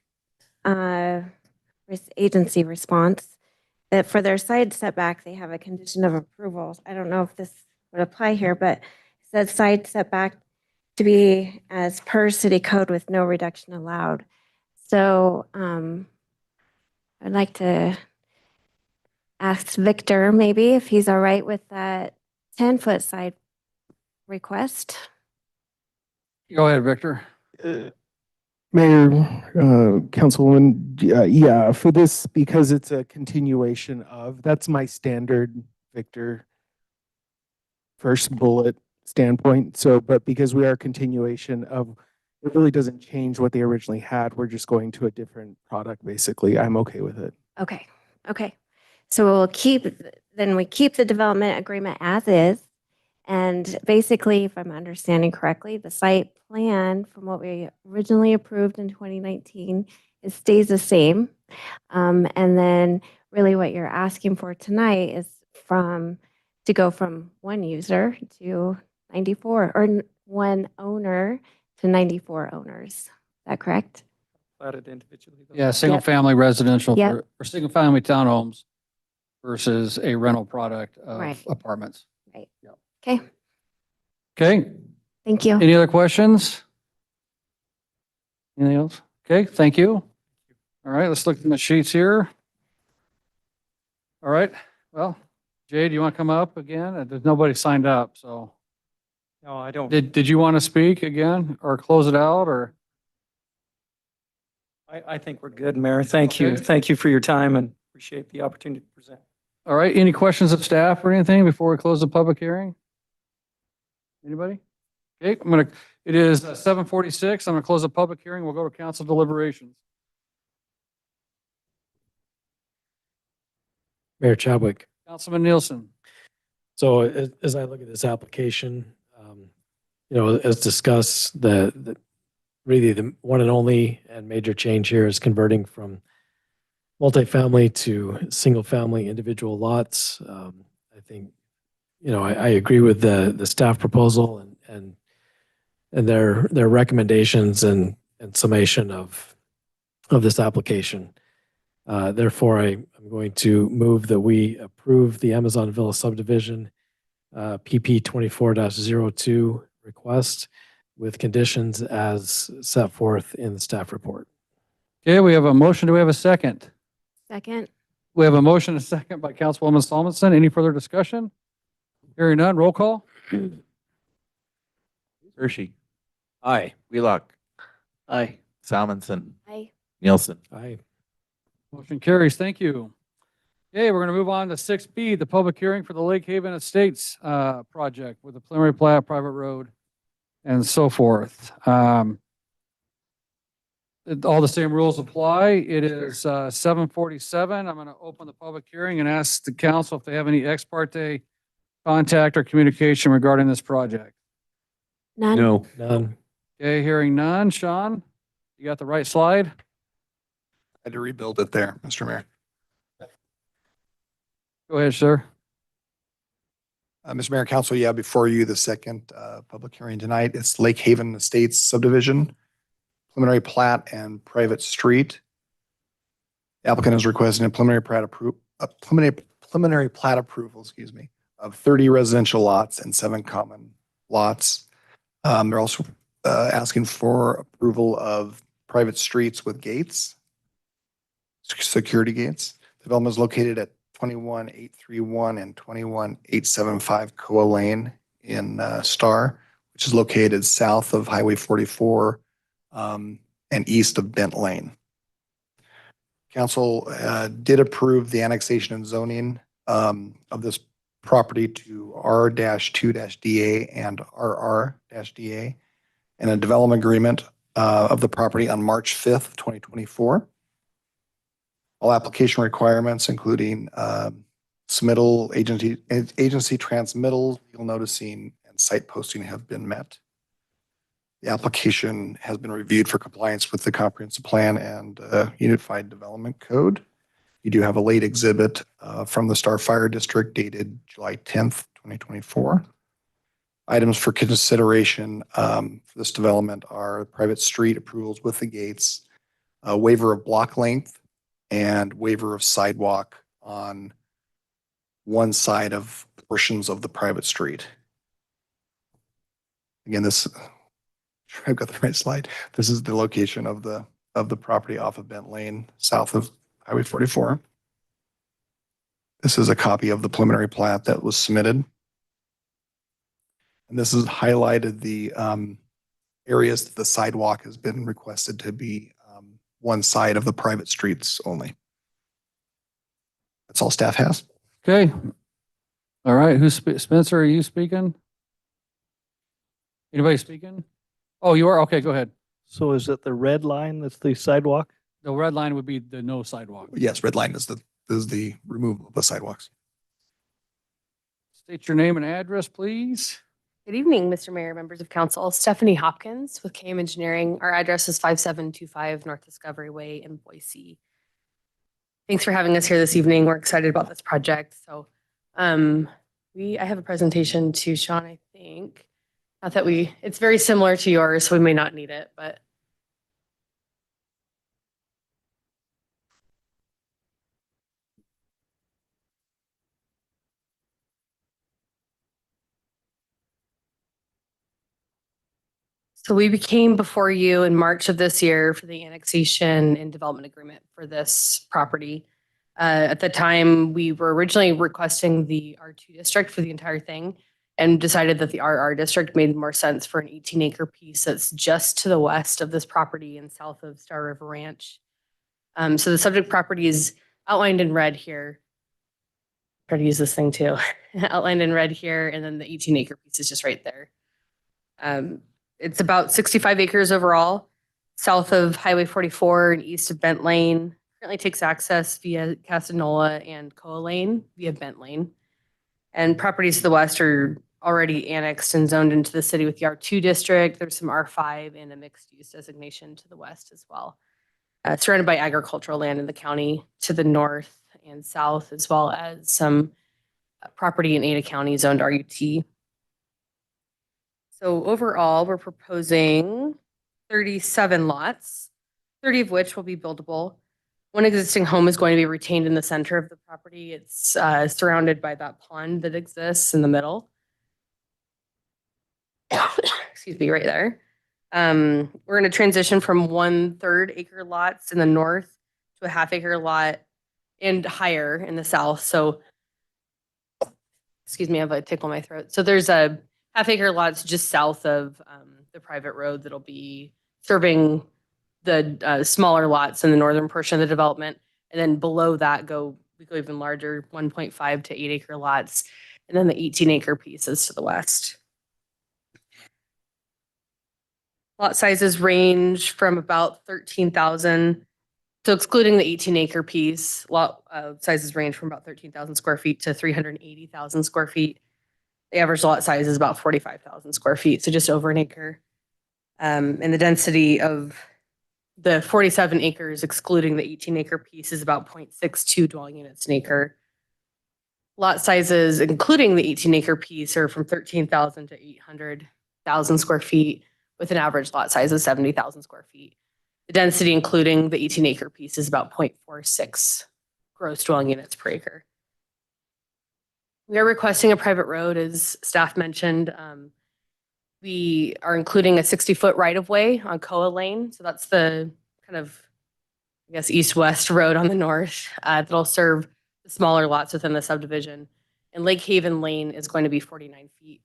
agency response that for their side setback, they have a condition of approval. I don't know if this would apply here, but it says side setback to be as per city code with no reduction allowed. So I'd like to ask Victor maybe if he's all right with that 10-foot side request. Go ahead, Victor. Mayor, Councilwoman, yeah, for this, because it's a continuation of, that's my standard, Victor, first bullet standpoint. So, but because we are a continuation of, it really doesn't change what they originally had. We're just going to a different product, basically. I'm okay with it. Okay, okay. So we'll keep, then we keep the development agreement as is. And basically, if I'm understanding correctly, the site plan from what we originally approved in 2019, it stays the same. And then really what you're asking for tonight is to go from one user to 94, or one owner to 94 owners. Is that correct? Platted individually. though. Yeah, single-family residential Yep. or single-family townhomes versus a rental product of Right. apartments. Okay, Okay, thank you. any other questions? Anything else? Okay, thank you. All right, let's look at the sheets here. All right, well, Jay, do you want to come up again? There's nobody signed up, so. No, I don't. Did you want to speak again or close it out or? I think we're good, Mayor. Thank you. Okay. Thank you for your time and appreciate the opportunity to present. All right, any questions of staff or anything before we close the public hearing? Anybody? Okay, it is 7:46. I'm gonna close the public hearing. We'll go to council deliberations. Mayor Chadwick. Councilman Nielsen. So as I look at this application, as discussed, really the one and only and major change here is converting from multifamily to single-family individual lots. I think, I agree with the staff proposal and their recommendations and summation of this application. Therefore, I'm going to move that we approve the Amazon Villa subdivision PP 24-02 request with conditions as set forth in the staff report. Okay, we have a motion. Do we have a second? Second, We have a motion and a second by Councilwoman Solomon. Any further discussion? Hearing none, roll call. Hershey, Aye. Wheelock, Aye. Salmonson, aye. Nielsen. Aye. Motion carries. Thank you. Okay, we're going to move on to 6B, the public hearing for the Lake Haven Estates project with the preliminary plat, private road, and so forth. All the same rules apply. It is 7:47. I'm going to open the public hearing and ask the council if they have any ex parte contact or communication regarding this project. None? No. None. Okay, hearing none. Sean, you got the right slide? I had to rebuild it there, Mr. Mayor. Go ahead, sir. Mr. Mayor, Council, yeah, before you, the second public hearing tonight, it's Lake Haven Estates subdivision, preliminary plat and private street. The applicant is requesting a preliminary plat approval, of 30 residential lots and 7 common lots. They're also asking for approval of private streets with gates, security gates. Development is located at 21831 and 21875 Coa Lane in Star, which is located south of Highway 44 and east of Bent Lane. Council did approve the annexation and zoning of this property to R-2-DA and RR-DA and a development agreement of the property on March 5th, 2024. All application requirements, including submittal, agency transmittal, legal noticing, and site posting have been met. The application has been reviewed for compliance with the comprehensive plan and Unified Development Code. You do have a late exhibit from the Star Fire District dated July 10th, 2024. Items for consideration for this development are private street approvals with the gates, a waiver of block length, and waiver of sidewalk on one side of portions of the private street. Again, this sure I've got the right slide. This is the location of the property off of Bent Lane, south of Highway 44. This is a copy of the preliminary plat that was submitted. And this is highlighted the areas that the sidewalk has been requested to be one side of the private streets only. That's all staff has. Okay. All right, Spencer, are you speaking? Anybody speaking? Oh, you are? Okay, go ahead. So is it the red line that's the sidewalk? The red line would be the no sidewalk. Yes, red line is the removal of the sidewalks. State your name and address, please. Good evening, Mr. Mayor, members of council. Stephanie Hopkins with KM Engineering. Our address is 5725 North Discovery Way in Boise. Thanks for having us here this evening. We're excited about this project. So I have a presentation to Sean, I think. Not that it's very similar to yours, so we may not need it, but so we came before you in March of this year for the annexation and development agreement for this property. At the time, we were originally requesting the R2 district for the entire thing and decided that the RR district made more sense for an 18-acre piece that's just to the west of this property and south of Star River Ranch. So the subject property is outlined in red here. Try to use this thing too. Outlined in red here, and then the 18-acre piece is just right there. It's about 65 acres overall, south of Highway 44 and east of Bent Lane. Currently takes access via Castanola and Coa Lane via Bent Lane. And properties to the west are already annexed and zoned into the city with the R2 district. There's some R5 and a mixed use designation to the west as well. Surrounded by agricultural land in the county to the north and south, as well as some property in Ada County zoned RUT. So overall, we're proposing 37 lots, 30 of which will be buildable. One existing home is going to be retained in the center of the property. It's surrounded by that pond that exists in the middle. Excuse me, right there. We're going to transition from 1/3 acre lots in the north to a half-acre lot and higher in the south. So, excuse me, I have a tickle in my throat. So there's a half-acre lots just south of the private road that'll be serving the smaller lots in the northern portion of the development. And then below that we go even larger, 1.5 to 8 acre lots. And then the 18-acre pieces to the west. Lot sizes range from about 13,000. So excluding the 18-acre piece, lot sizes range from about 13,000 square feet to 380,000 square feet. The average lot size is about 45,000 square feet, so just over an acre. And the density of the 47 acres, excluding the 18-acre piece, is about 0.62 dwelling units an acre. Lot sizes, including the 18-acre piece, are from 13,000 to 800,000 square feet, with an average lot size of 70,000 square feet. The density, including the 18-acre piece, is about 0.46 gross dwelling units per acre. We are requesting a private road, as staff mentioned. We are including a 60-foot right-of-way on Coa Lane. So that's the kind of, I guess, east-west road on the north that'll serve the smaller lots within the subdivision. And Lake Haven Lane is going to be 49 feet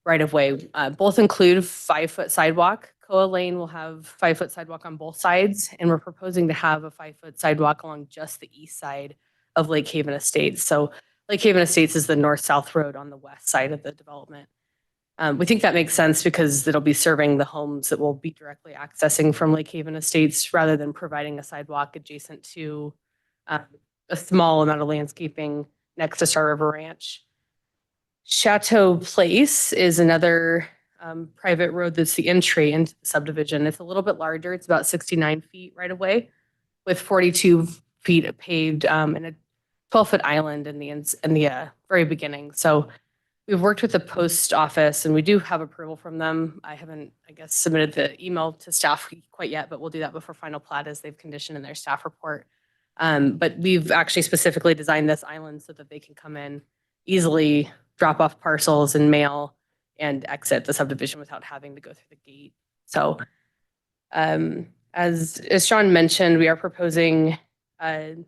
right-of-way. Both include 5-foot sidewalk. Coa Lane will have 5-foot sidewalk on both sides, and we're proposing to have a 5-foot sidewalk along just the east side of Lake Haven Estates. So Lake Haven Estates is the north-south road on the west side of the development. We think that makes sense because it'll be serving the homes that will be directly accessing from Lake Haven Estates rather than providing a sidewalk adjacent to a small amount of landscaping next to Star River Ranch. Chateau Place is another private road that's the entry into the subdivision. It's a little bit larger. It's about 69 feet right away with 42 feet of paved and a 12-foot island in the very beginning. So we've worked with the post office and we do have approval from them. I haven't, I guess, submitted the email to staff quite yet, but we'll do that before final plat as they've conditioned in their staff report. But we've actually specifically designed this island so that they can come in easily, drop off parcels and mail and exit the subdivision without having to go through the gate. So as Sean mentioned, we are proposing on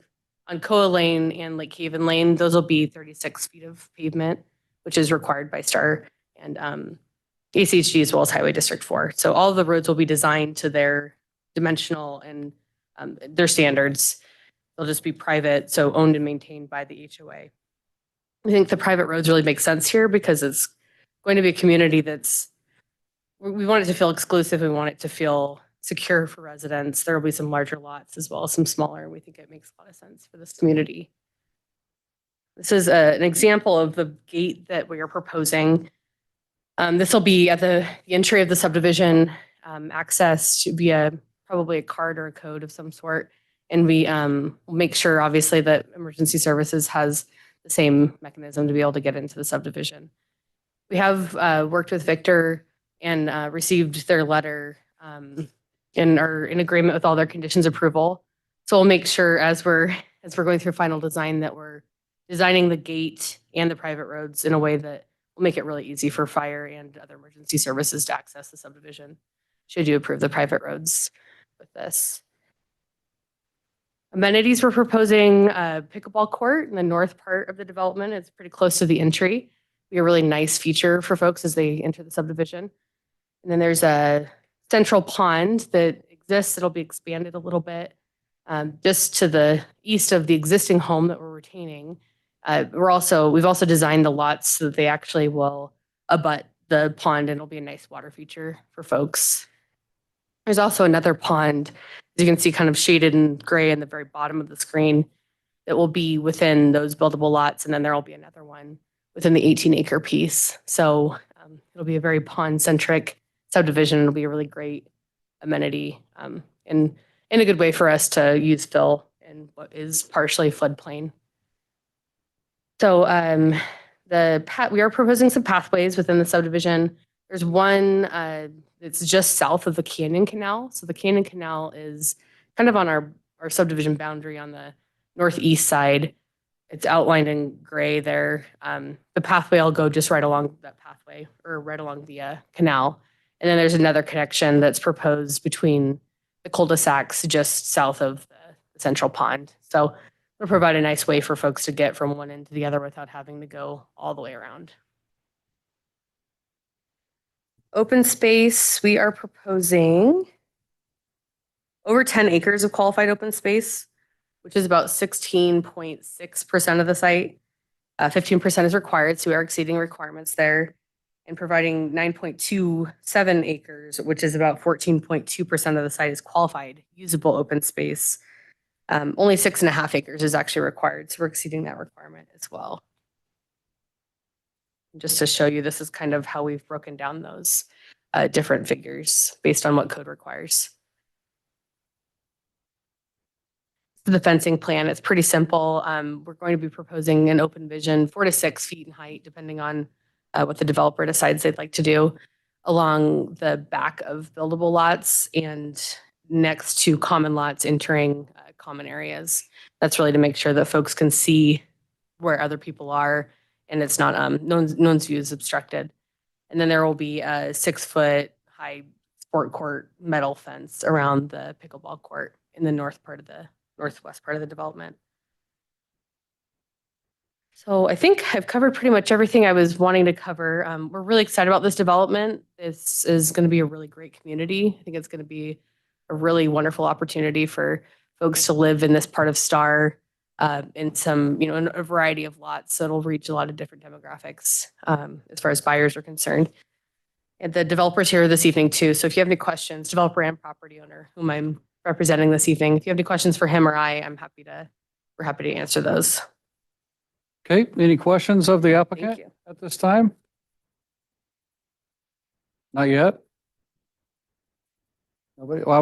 Koa Lane and Lake Haven Lane, those will be 36 feet of pavement, which is required by STAR and ACHD as well as Highway District 4. So all of the roads will be designed to their dimensional and their standards. They'll just be private, so owned and maintained by the HOA. I think the private roads really make sense here because it's going to be a community we want it to feel exclusive. We want it to feel secure for residents. There will be some larger lots as well as some smaller. We think it makes a lot of sense for this community. This is an example of the gate that we are proposing. This will be at the entry of the subdivision, access via probably a card or a code of some sort. And we will make sure, obviously, that emergency services has the same mechanism to be able to get into the subdivision. We have worked with Victor and received their letter and are in agreement with all their conditions approval. So we'll make sure as we're going through final design that we're designing the gate and the private roads in a way that will make it really easy for fire and other emergency services to access the subdivision, should you approve the private roads with this. Amenities, we're proposing a pickleball court in the north part of the development. It's pretty close to the entry. Be a really nice feature for folks as they enter the subdivision. And then there's a central pond that exists. It'll be expanded a little bit just to the east of the existing home that we're retaining. We've also designed the lots so that they actually will abut the pond and it'll be a nice water feature for folks. There's also another pond, as you can see, kind of shaded in gray in the very bottom of the screen, that will be within those buildable lots. And then there will be another one within the 18-acre piece. So it'll be a very pond-centric subdivision. It'll be a really great amenity and in a good way for us to use fill in what is partially floodplain. So we are proposing some pathways within the subdivision. There's one that's just south of the Canyon Canal. So the Canyon Canal is kind of on our subdivision boundary on the northeast side. It's outlined in gray there. The pathway will go just right along that pathway or right along the canal. And then there's another connection that's proposed between the cul-de-sacs just south of the central pond. So it'll provide a nice way for folks to get from one end to the other without having to go all the way around. Open space, we are proposing over 10 acres of qualified open space, which is about 16.6% of the site. 15% is required, so we are exceeding requirements there, and providing 9.27 acres, which is about 14.2% of the site is qualified usable open space. Only 6.5 acres is actually required, so we're exceeding that requirement as well. Just to show you, this is kind of how we've broken down those different figures based on what code requires. The fencing plan, it's pretty simple. We're going to be proposing an open vision 4 to 6 feet in height, depending on what the developer decides they'd like to do, along the back of buildable lots and next to common lots entering common areas. That's really to make sure that folks can see where other people are and it's not no one's view is obstructed. And then there will be a 6-foot high sport court metal fence around the pickleball court in the northwest part of the development. So I think I've covered pretty much everything I was wanting to cover. We're really excited about this development. This is going to be a really great community. I think it's going to be a really wonderful opportunity for folks to live in this part of Star in some, in a variety of lots. So it'll reach a lot of different demographics as far as buyers are concerned. And the developer's here this evening too. So if you have any questions, developer and property owner, whom I'm representing this evening, if you have any questions for him or we're happy to answer those. Okay, any questions of the Thank applicant you. at this time? Not yet? Nobody, well,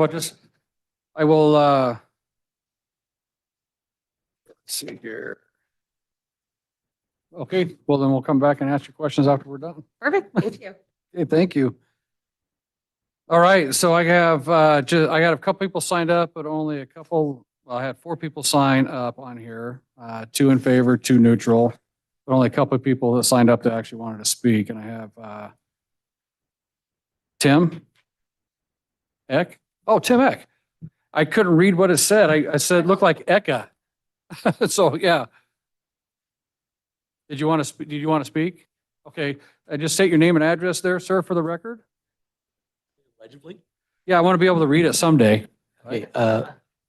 I will, let's see here. Okay, well then we'll come back and ask your questions after we're done. Perfect, thank you. Okay, thank you. All right, so I have, I got a couple people signed up, but only a couple, well, I had 4 people sign up on here, 2 in favor, 2 neutral, but only a couple of people that signed up that actually wanted to speak. And I have Tim. Eck? Oh, Tim Eck. I couldn't read what it said. I said, it looked like Eka. So, yeah. Did you want to speak? Okay, just state your name and address there, sir, for the record. Legibly? Yeah, I want to be able to read it someday. Okay,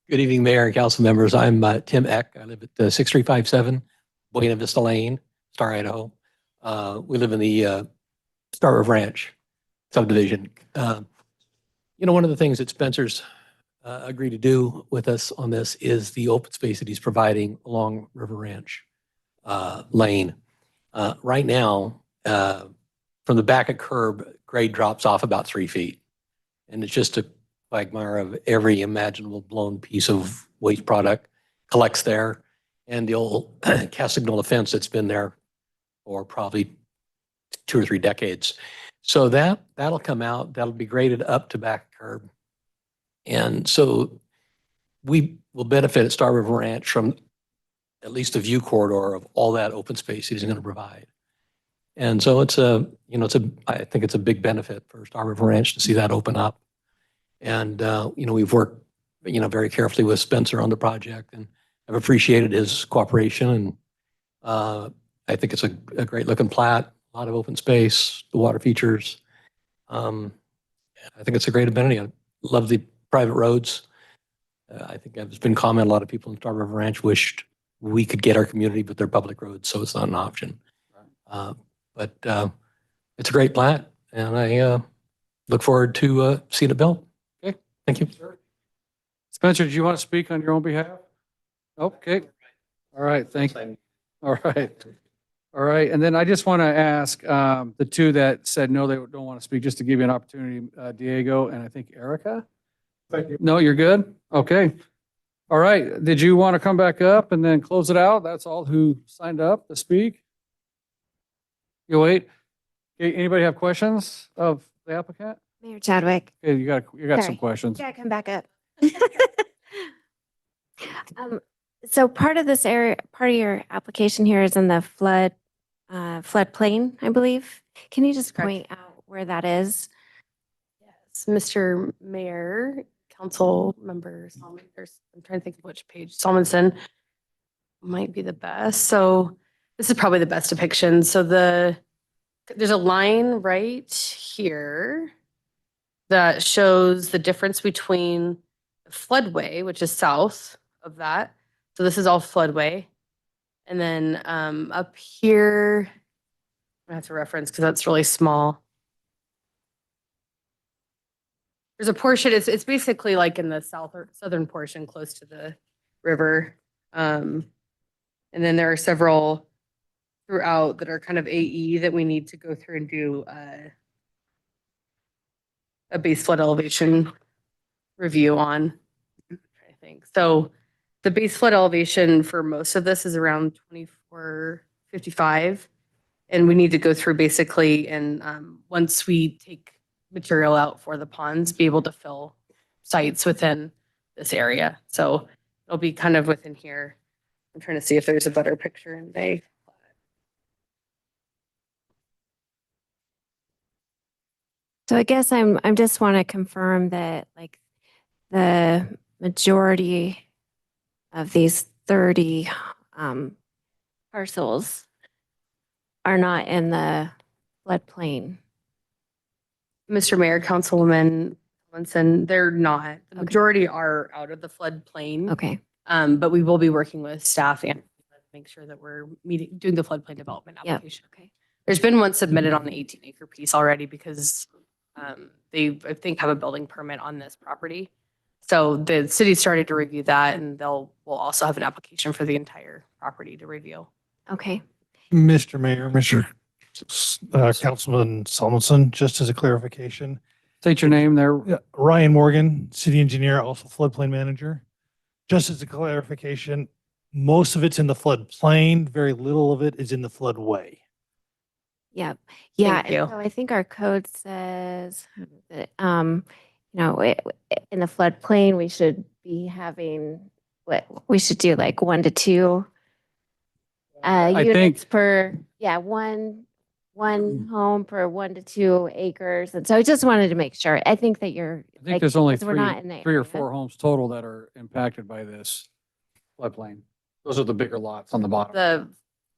good evening, Mayor and council members. I'm Tim Eck. I live at 6357 Buena Vista Lane, Star, Idaho. We live in the Star River Ranch subdivision. One of the things that Spencer's agreed to do with us on this is the open space that he's providing along River Ranch Lane. Right now, from the back of curb, grade drops off about 3 feet. And it's just a quagmire of every imaginable blown piece of waste product collects there. And the old Castagnola fence that's been there for probably 2 or 3 decades. So that'll come out, that'll be graded up to back curb. And so we will benefit at Star River Ranch from at least a view corridor of all that open space he's going to provide. And so I think it's a big benefit for Star River Ranch to see that open up. And, we've worked, very carefully with Spencer on the project, and I've appreciated his cooperation. And I think it's a great looking plat, a lot of open space, the water features. I think it's a great amenity. I love the private roads. I think there's been comment, a lot of people in Star River Ranch wished we could get our community, but they're public roads, so it's not an option. But it's a great plat, and I look forward to seeing it built. Okay. Thank you. Spencer, do you want to speak on your own behalf? Okay. All right, thank you. All right. All right, and then I just want to ask the two that said no, they don't want to speak, just to give you an opportunity, Diego and I think Erica. Thank you. No, you're good? Okay. All right, did you want to come back up and then close it out? That's all who signed up to speak? You wait. Okay, anybody have questions of the applicant? Mayor Chadwick. Okay, you got some Sorry. questions. Yeah, come back up. So part of this area, part of your application here is in the floodplain, I believe. Can you just Correct. point out where that is? Yes, Mr. Mayor, council member, I'm trying to think of which page, Solmonson might be the best. So this is probably the best depiction. So there's a line right here that shows the difference between the floodway, which is south of that. So this is all floodway. And then up here, I have to reference because that's really small. There's a portion, it's basically like in the southern portion close to the river. And then there are several throughout that are kind of AE that we need to go through and do a base flood elevation review on. I'm trying to think. So the base flood elevation for most of this is around 2455. And we need to go through basically, and once we take material out for the ponds, be able to fill sites within this area. So it'll be kind of within here. I'm trying to see if there's a better picture in May. So I guess I'm just want to confirm that like the majority of these 30 parcels are not in the floodplain. Mr. Mayor, Councilwoman Munson, they're not. The Okay. majority are out of the floodplain. Okay. But we will be working with staff and make sure that we're doing the floodplain development Yep. application. Okay. There's been one submitted on the 18-acre piece already because they, I think, have a building permit on this property. So the city started to review that, and we'll also have an application for the entire property to review. Okay. Mr. Mayor, Mr. Councilman Solomon, just as a clarification, State your name there. Ryan Morgan, city engineer, also floodplain manager. Just as a clarification, most of it's in the floodplain, very little of it is in the floodway. Yep. Yeah. Thank you. So I think our code says that, in the floodplain, we should be having we should do like 1 to 2 I think- units per, one one home per 1 to 2 acres. And so I just wanted to make sure. I think that you're. I think there's only 'cause we're not in the three or area. 4 homes total that are impacted by this floodplain. Those are the bigger lots on the bottom. The,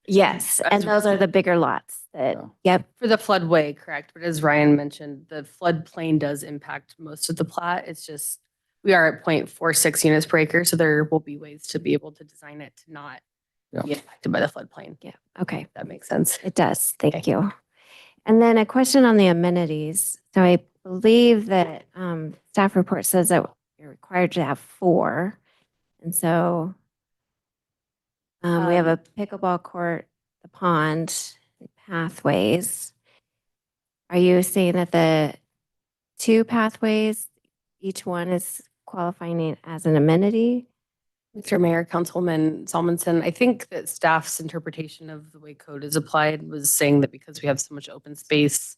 Yes, and those are the bigger lots that, Yeah. yep, for the floodway, correct, but as Ryan mentioned, the floodplain does impact most of the plat. It's just, we are at 0.46 units per acre, so there will be ways to be able to design it to not Yeah. be impacted by the floodplain. yeah, okay. If that makes sense. It does. Thank you. And then a question on the amenities. So I believe that staff report says that you're required to have 4. And so we have a pickleball court, the pond, pathways. Are you saying that the 2 pathways, each one is qualifying as an amenity? Mr. Mayor, Councilwoman Salmonson, I think that staff's interpretation of the way code is applied was saying that because we have so much open space,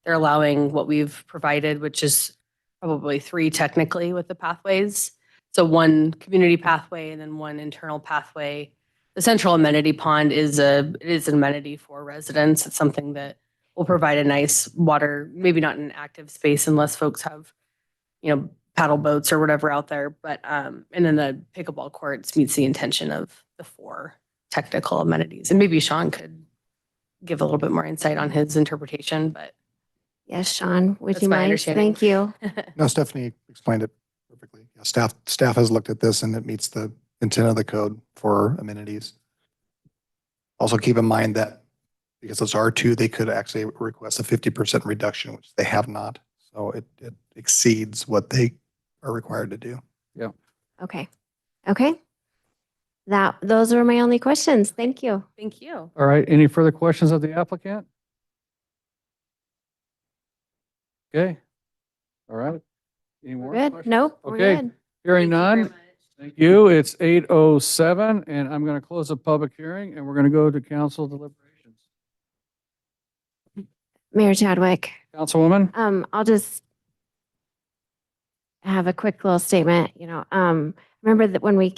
they're allowing what we've provided, which is probably 3 technically with the pathways. So 1 community pathway and then 1 internal pathway. The central amenity pond it is an amenity for residents. It's something that will provide a nice water, maybe not an active space unless folks have, paddle boats or whatever out there. But, and then the pickleball courts meets the intention of the 4 technical amenities. And maybe Sean could give a little bit more insight on his interpretation, but. Yes, Sean, would That's you my mind? understanding. Thank you. No, Stephanie explained it perfectly. Yeah, staff has looked at this and it meets the intent of the code for amenities. Also keep in mind that because it's R2, they could actually request a 50% reduction, which they have not. So it exceeds what they are required to do. Okay. Okay. Those were my only questions. Thank you. Thank you. All right, any further questions of the applicant? Okay. All right. Any more Good? questions? Nope, we're Okay, good. hearing Thank you very none. Thank you. It's 8:07 and I'm going to close the public hearing and we're going to go to council deliberations. Mayor Chadwick. Councilwoman? I'll just have a quick little statement, remember that when we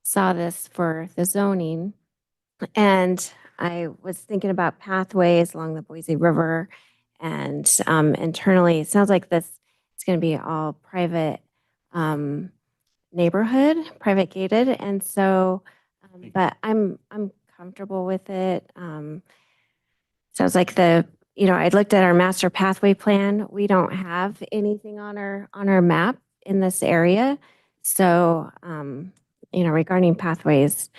saw this for the zoning and I was thinking about pathways along the Boise River and internally, it sounds like this is going to be all private neighborhood, private gated. And so, but I'm comfortable with it. Sounds like I looked at our master pathway plan. We don't have anything on our map in this area. So, regarding pathways,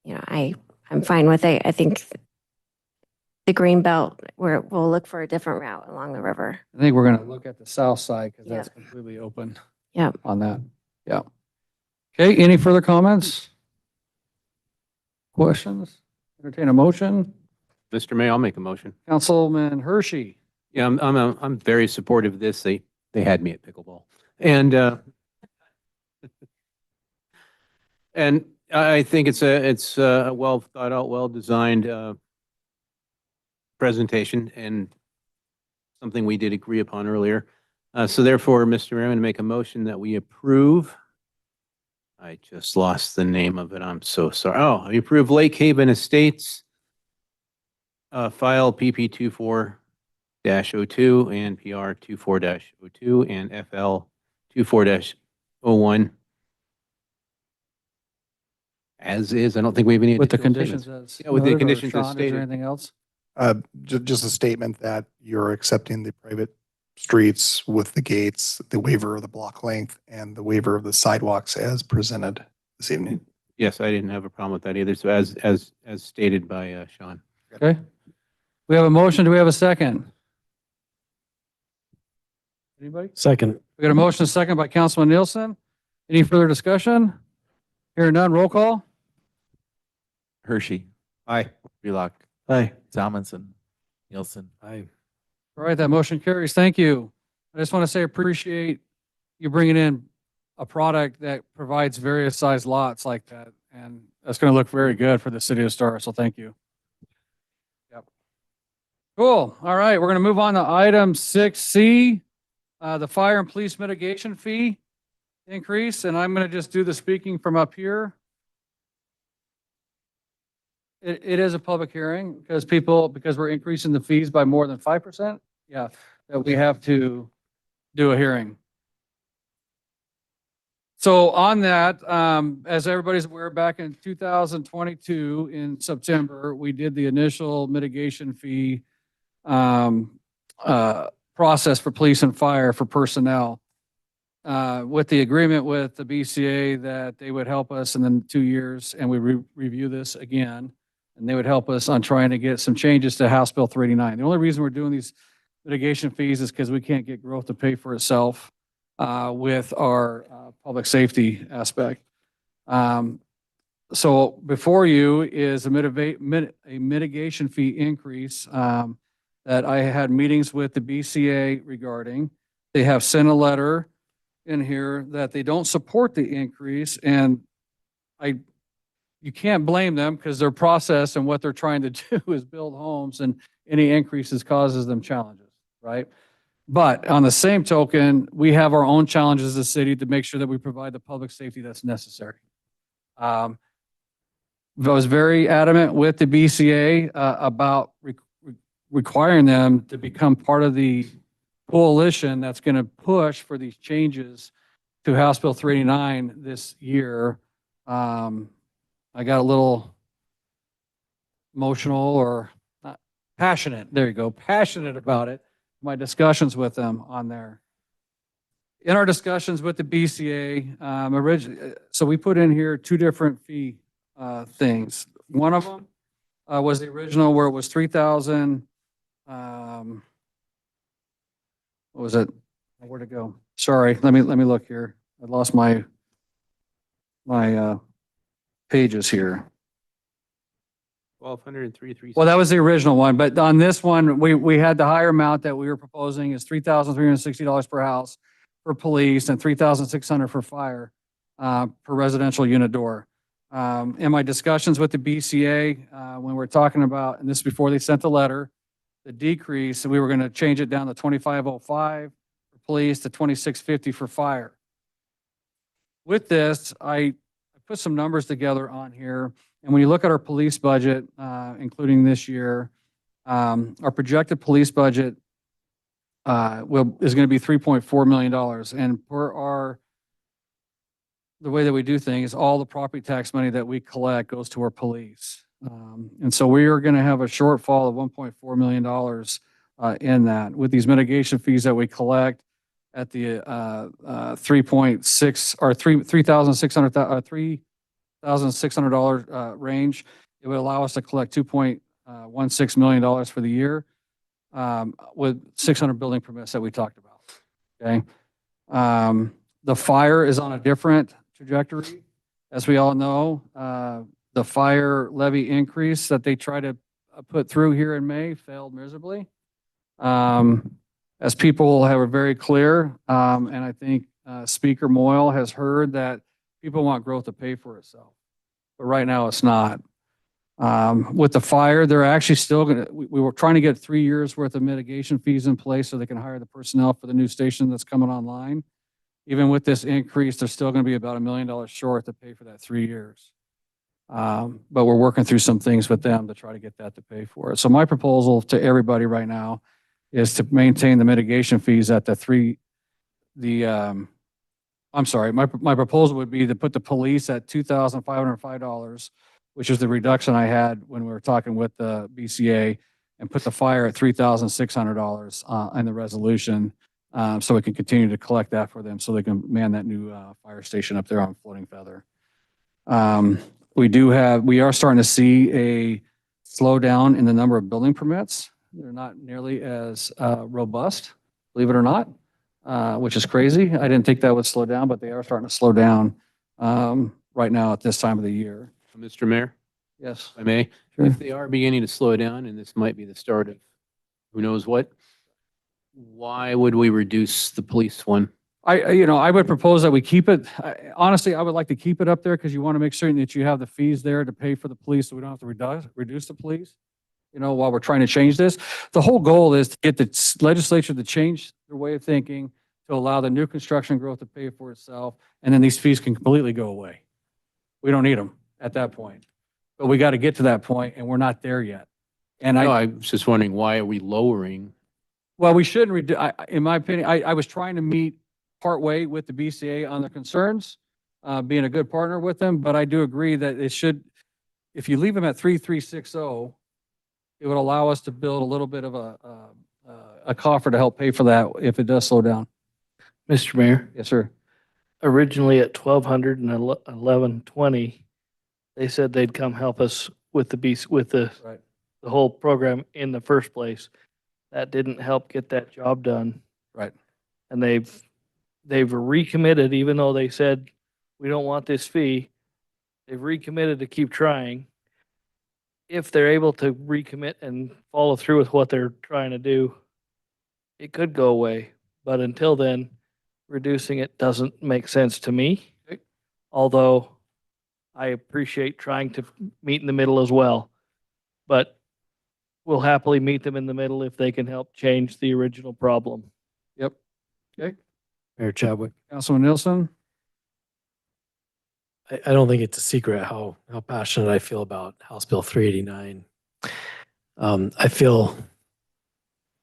I'm fine with it. I think the green belt, we'll look for a different route along the river. I think we're going to look at the south side because Yeah. that's completely open Yep. on that. Yeah. Okay, any further comments? Questions? Entertain a motion? Mr. Mayor, I'll make a motion. Councilman Hershey. Yeah, I'm very supportive of this. They had me at pickleball. And and I think it's a well thought out, well designed presentation and something we did agree upon earlier. So therefore, Mr. Mayor, I'm going to make a motion that we approve. I just lost the name of it. I'm so sorry. Oh, I approve Lake Haven Estates file PP 24-02 and PR 24-02 and FL 24-01 as is. I don't think we have any With the additional conditions statements. as Yeah, with the noted, or conditions as Sean, is there stated. anything else? Just a statement that you're accepting the private streets with the gates, the waiver of the block length, and the waiver of the sidewalks as presented this evening. Yes, I didn't have a problem with that either. So as stated by Sean. Okay. We have a motion. Do we have a second? Anybody? Second. We got a motion, a second by Councilman Nielsen. Any further discussion? Hearing none, roll call. Hershey. Aye. Wheelock. Aye. Salmonson. Nielsen. Aye. All right, that motion carries. Thank you. I just want to say appreciate you bringing in a product that provides various size lots like that. And that's going to look very good for the city of Star. So thank you. Yep. Cool. All right, we're going to move on to item 6C, the fire and police mitigation fee increase. And I'm going to just do the speaking from up here. It is a public hearing because we're increasing the fees by more than 5%. Yeah, that we have to do a hearing. So on that, as everybody's aware, back in 2022 in September, we did the initial mitigation fee process for police and fire for personnel. With the agreement with the BCA that they would help us in the 2 years and we review this again. And they would help us on trying to get some changes to House Bill 389. The only reason we're doing these mitigation fees is because we can't get growth to pay for itself with our public safety aspect. So before you is a mitigation fee increase that I had meetings with the BCA regarding. They have sent a letter in here that they don't support the increase, and you can't blame them because their process and what they're trying to do is build homes, and any increases causes them challenges, right? But on the same token, we have our own challenges as a city to make sure that we provide the public safety that's necessary. I was very adamant with the BCA about requiring them to become part of the coalition that's going to push for these changes to House Bill 389 this year. I got a little emotional or not passionate. There you go. Passionate about it. My discussions with them on there. In our discussions with the BCA, originally, so we put in here two different fee things. One of them was the original where it was 3,000. What was it? Where'd it go? Sorry, let me look here. I lost my pages here. 1,203. Well, that was the original one, but on this one, we had the higher amount that we were proposing is $3,360 per house for police and $3,600 for fire per residential unit door. In my discussions with the BCA, when we're talking about, and this is before they sent the letter, the decrease, we were going to change it down to 2,505 for police to 2,650 for fire. With this, I put some numbers together on here. And when you look at our police budget, including this year, our projected police budget is going to be $3.4 million. And per the way that we do things, all the property tax money that we collect goes to our police. And so we are going to have a shortfall of $1.4 million in that. With these mitigation fees that we collect at the 3.6 or $3,600 range, it would allow us to collect $2.16 million for the year with 600 building permits that we talked about. Okay. The fire is on a different trajectory. As we all know, the fire levy increase that they tried to put through here in May failed miserably. As people have very clear, and I think Speaker Moyle has heard that people want growth to pay for itself, but right now it's not. With the fire, they're actually still going to, we were trying to get 3 years worth of mitigation fees in place so they can hire the personnel for the new station that's coming online. Even with this increase, they're still going to be about $1 million short to pay for that 3 years. But we're working through some things with them to try to get that to pay for it. So my proposal to everybody right now is to maintain the mitigation fees at I'm sorry, my proposal would be to put the police at $2,505, which is the reduction I had when we were talking with the BCA, and put the fire at $3,600 in the resolution, so we can continue to collect that for them so they can man that new fire station up there on Floating Feather. We are starting to see a slowdown in the number of building permits. They're not nearly as robust, believe it or not. Which is crazy. I didn't think that would slow down, but they are starting to slow down right now at this time of the year. Mr. Mayor, Yes. if I may, Sure. if they are beginning to slow down, and this might be the start of who knows what, why would we reduce the police one? I would propose that we keep it. Honestly, I would like to keep it up there because you want to make certain that you have the fees there to pay for the police, so we don't have to reduce the police. While we're trying to change this, the whole goal is to get the legislature to change their way of thinking to allow the new construction growth to pay for itself, and then these fees can completely go away. We don't need them at that point. but we got to get to that point and we're not there yet. And No, I, I was just wondering, why are we lowering? well, we shouldn't, in my opinion, I was trying to meet partway with the BCA on their concerns, being a good partner with them, but I do agree that it should, if you leave them at 3,360, it would allow us to build a little bit of a coffer to help pay for that if it does slow down. Mr. Mayor, Yes, sir. originally at 1,200 and 1,120, they said they'd come help us with the Right. the whole program in the first place. That didn't help get that job done. Right. And they've recommitted, even though they said, we don't want this fee, they've recommitted to keep trying. If they're able to recommit and follow through with what they're trying to do, it could go away. But until then, reducing it doesn't make sense to me. Although I appreciate trying to meet in the middle as well. But we'll happily meet them in the middle if they can help change the original problem. Yep. Okay. Mayor Chadwick. Councilman Nielsen? I don't think it's a secret how passionate I feel about House Bill 389. I feel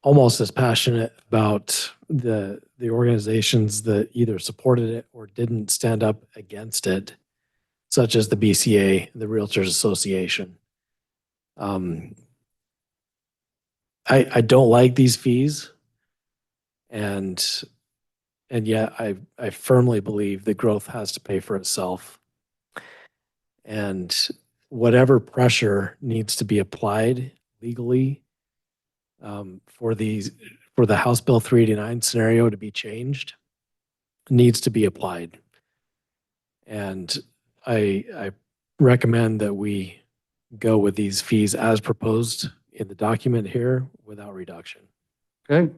almost as passionate about the organizations that either supported it or didn't stand up against it, such as the BCA, the Realtors Association. I don't like these fees, and yet I firmly believe that growth has to pay for itself. And whatever pressure needs to be applied legally for the House Bill 389 scenario to be changed needs to be applied. And I recommend that we go with these fees as proposed in the document here without reduction. Okay.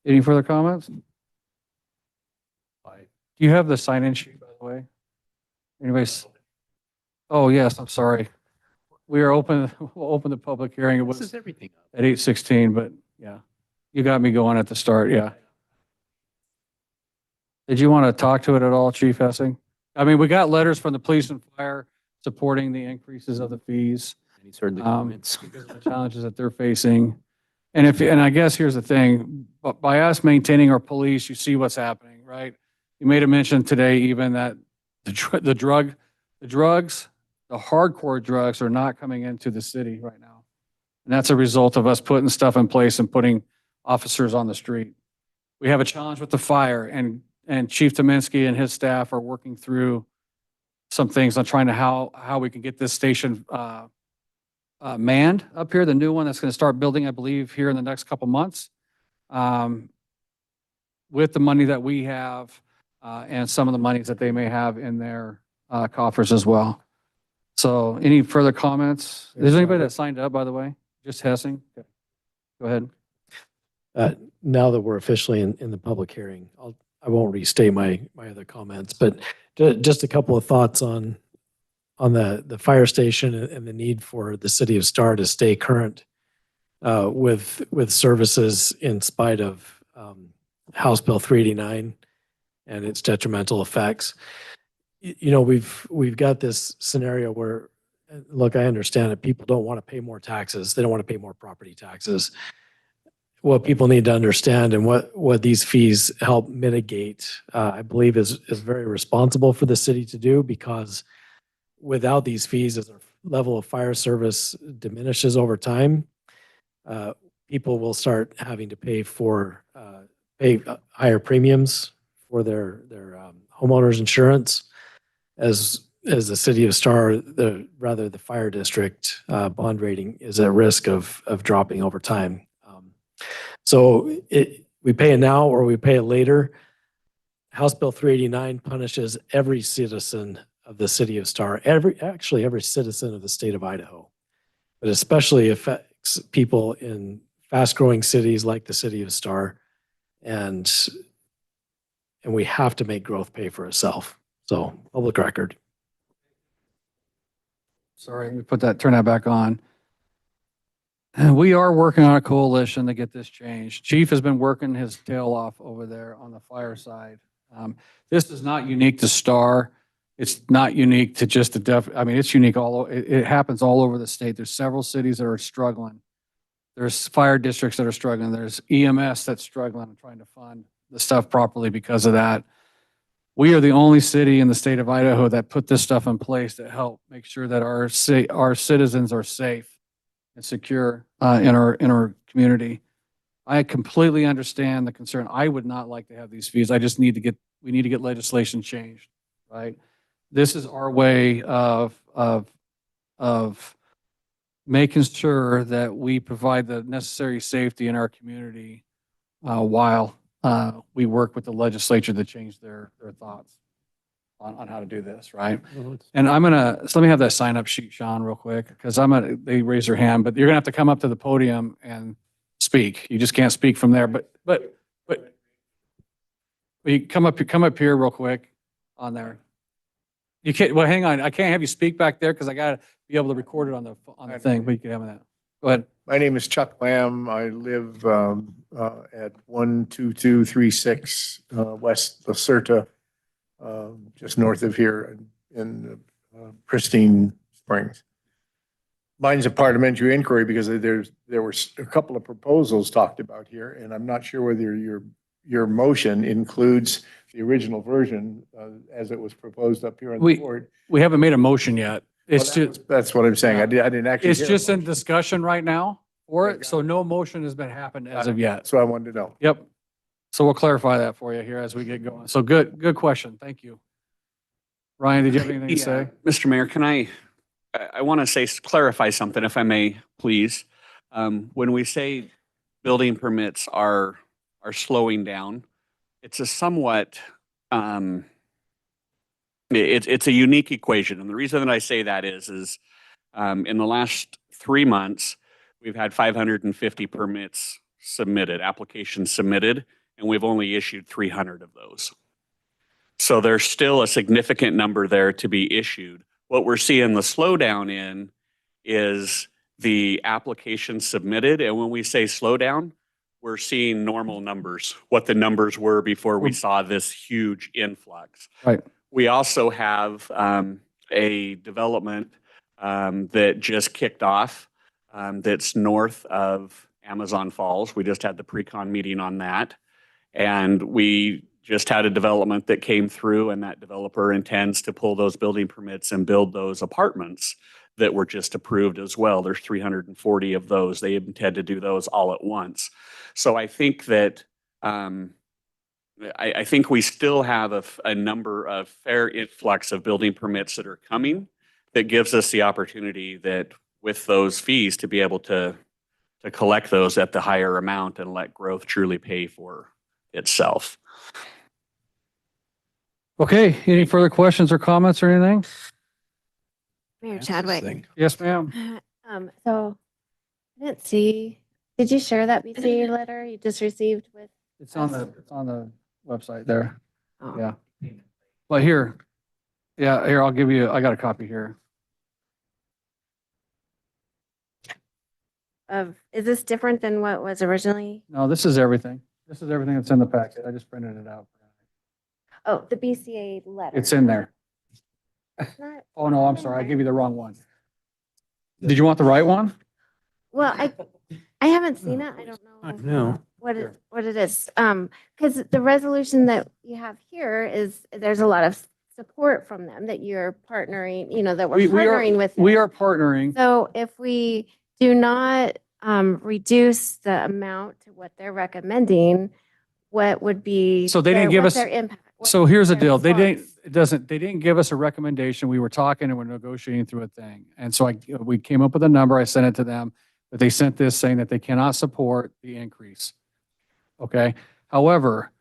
Any further comments? Do you have the sign-in sheet, by the way? Anyways, oh, yes, I'm sorry. We are open, we'll open the public hearing. It This was is everything. at 8:16, but yeah, you got me going at the start, yeah. Did you want to talk to it at all, Chief Hessing? I mean, we got letters from the police and fire supporting the increases of the fees. And he's heard the comments. Because of the challenges that they're facing. And and I guess here's the thing, but by us maintaining our police, you see what's happening, right? You made a mention today even that the drugs, the hardcore drugs are not coming into the city right now. And that's a result of us putting stuff in place and putting officers on the street. We have a challenge with the fire, and Chief Tominski and his staff are working through some things on trying to how we can get this station manned up here, the new one that's going to start building, I believe, here in the next couple months. With the money that we have and some of the monies that they may have in their coffers as well. So any further comments? Is there anybody that signed up, by the way? Just Hessing? Okay. Go ahead. Now that we're officially in the public hearing, I won't restate my other comments, but just a couple of thoughts on the fire station and the need for the city of Star to stay current with services in spite of House Bill 389 and its detrimental effects. You know, we've got this scenario where, look, I understand that people don't want to pay more taxes. They don't want to pay more property taxes. What people need to understand and what these fees help mitigate, I believe is very responsible for the city to do, because without these fees, as our level of fire service diminishes over time, people will start having to pay higher premiums for their homeowners insurance. As the city of Star, the fire district bond rating is at risk of dropping over time. So we pay it now or we pay it later. House Bill 389 punishes every citizen of the city of Star, actually every citizen of the state of Idaho, but especially affects people in fast-growing cities like the city of Star, and we have to make growth pay for itself. So, public record. Sorry, we turn that back on. And we are working on a coalition to get this changed. Chief has been working his tail off over there on the fire side. This is not unique to Star. It's not unique to just the I mean, it's unique it happens all over the state. There's several cities that are struggling. There's fire districts that are struggling. There's EMS that's struggling and trying to fund the stuff properly because of that. We are the only city in the state of Idaho that put this stuff in place to help make sure that our citizens are safe and secure in our community. I completely understand the concern. I would not like to have these fees. I just need to we need to get legislation changed, right? This is our way of making sure that we provide the necessary safety in our community while we work with the legislature to change their thoughts on how to do this, right? And so let me have that sign up sheet, Sean, real quick, because they raise their hand, but you're gonna have to come up to the podium and speak. You just can't speak from there, but you come up here real quick on there. You can't, well, hang on. I can't have you speak back there because I gotta be able to record it on the thing, but you can have that. Go ahead. My name is Chuck Lamb. I live at 12236 West Lacerta, just north of here in Pristine Springs. Mine's a parliamentary inquiry because there were a couple of proposals talked about here, and I'm not sure whether your motion includes the original version as it was proposed up here on the board. We haven't made a motion yet. It's just, that's what I'm saying. I didn't actually. it's just in discussion right now for it, so no motion has been happened as of yet. So I wanted to know. Yep. So we'll clarify that for you here as we get going. So good question. Thank you. Ryan, did you have anything to say? Mr. Mayor, can I want to clarify something, if I may, please. When we say building permits are slowing down, it's a somewhat, it's a unique equation. And the reason that I say that is in the last 3 months, we've had 550 permits submitted, applications submitted, and we've only issued 300 of those. So there's still a significant number there to be issued. What we're seeing the slowdown in is the applications submitted. And when we say slowdown, we're seeing normal numbers, what the numbers were before we saw this huge influx. Right. We also have a development that just kicked off that's north of Amazon Falls. We just had the pre-con meeting on that. And we just had a development that came through, and that developer intends to pull those building permits and build those apartments that were just approved as well. There's 340 of those. They intend to do those all at once. So I think that I think we still have a number of fair influx of building permits that are coming that gives us the opportunity that with those fees to be able to collect those at the higher amount and let growth truly pay for itself. Okay, any further questions or comments or anything? Mayor Chadwick. Yes, ma'am. So I didn't see, did you share that BCA letter you just received with? It's on the website there. Oh. Yeah. But here, I'll give you, I got a copy here. Is this different than what was originally? No, this is everything. This is everything that's in the packet. I just printed it out. Oh, the BCA letter. It's in there. It's not- Oh, no, I'm sorry. I gave you the wrong one. Did you want the right one? Well, I haven't seen it. I don't know. No. What it is. Because the resolution that you have here is, there's a lot of support from them that you're partnering, that we're partnering with them. We are partnering. So if we do not reduce the amount to what they're recommending, what would be So they didn't give what's us- their impact? So here's the deal. They response? didn't give us a recommendation. We were talking and we're negotiating through a thing. And so we came up with a number. I sent it to them, but they sent this saying that they cannot support the increase. Okay. However,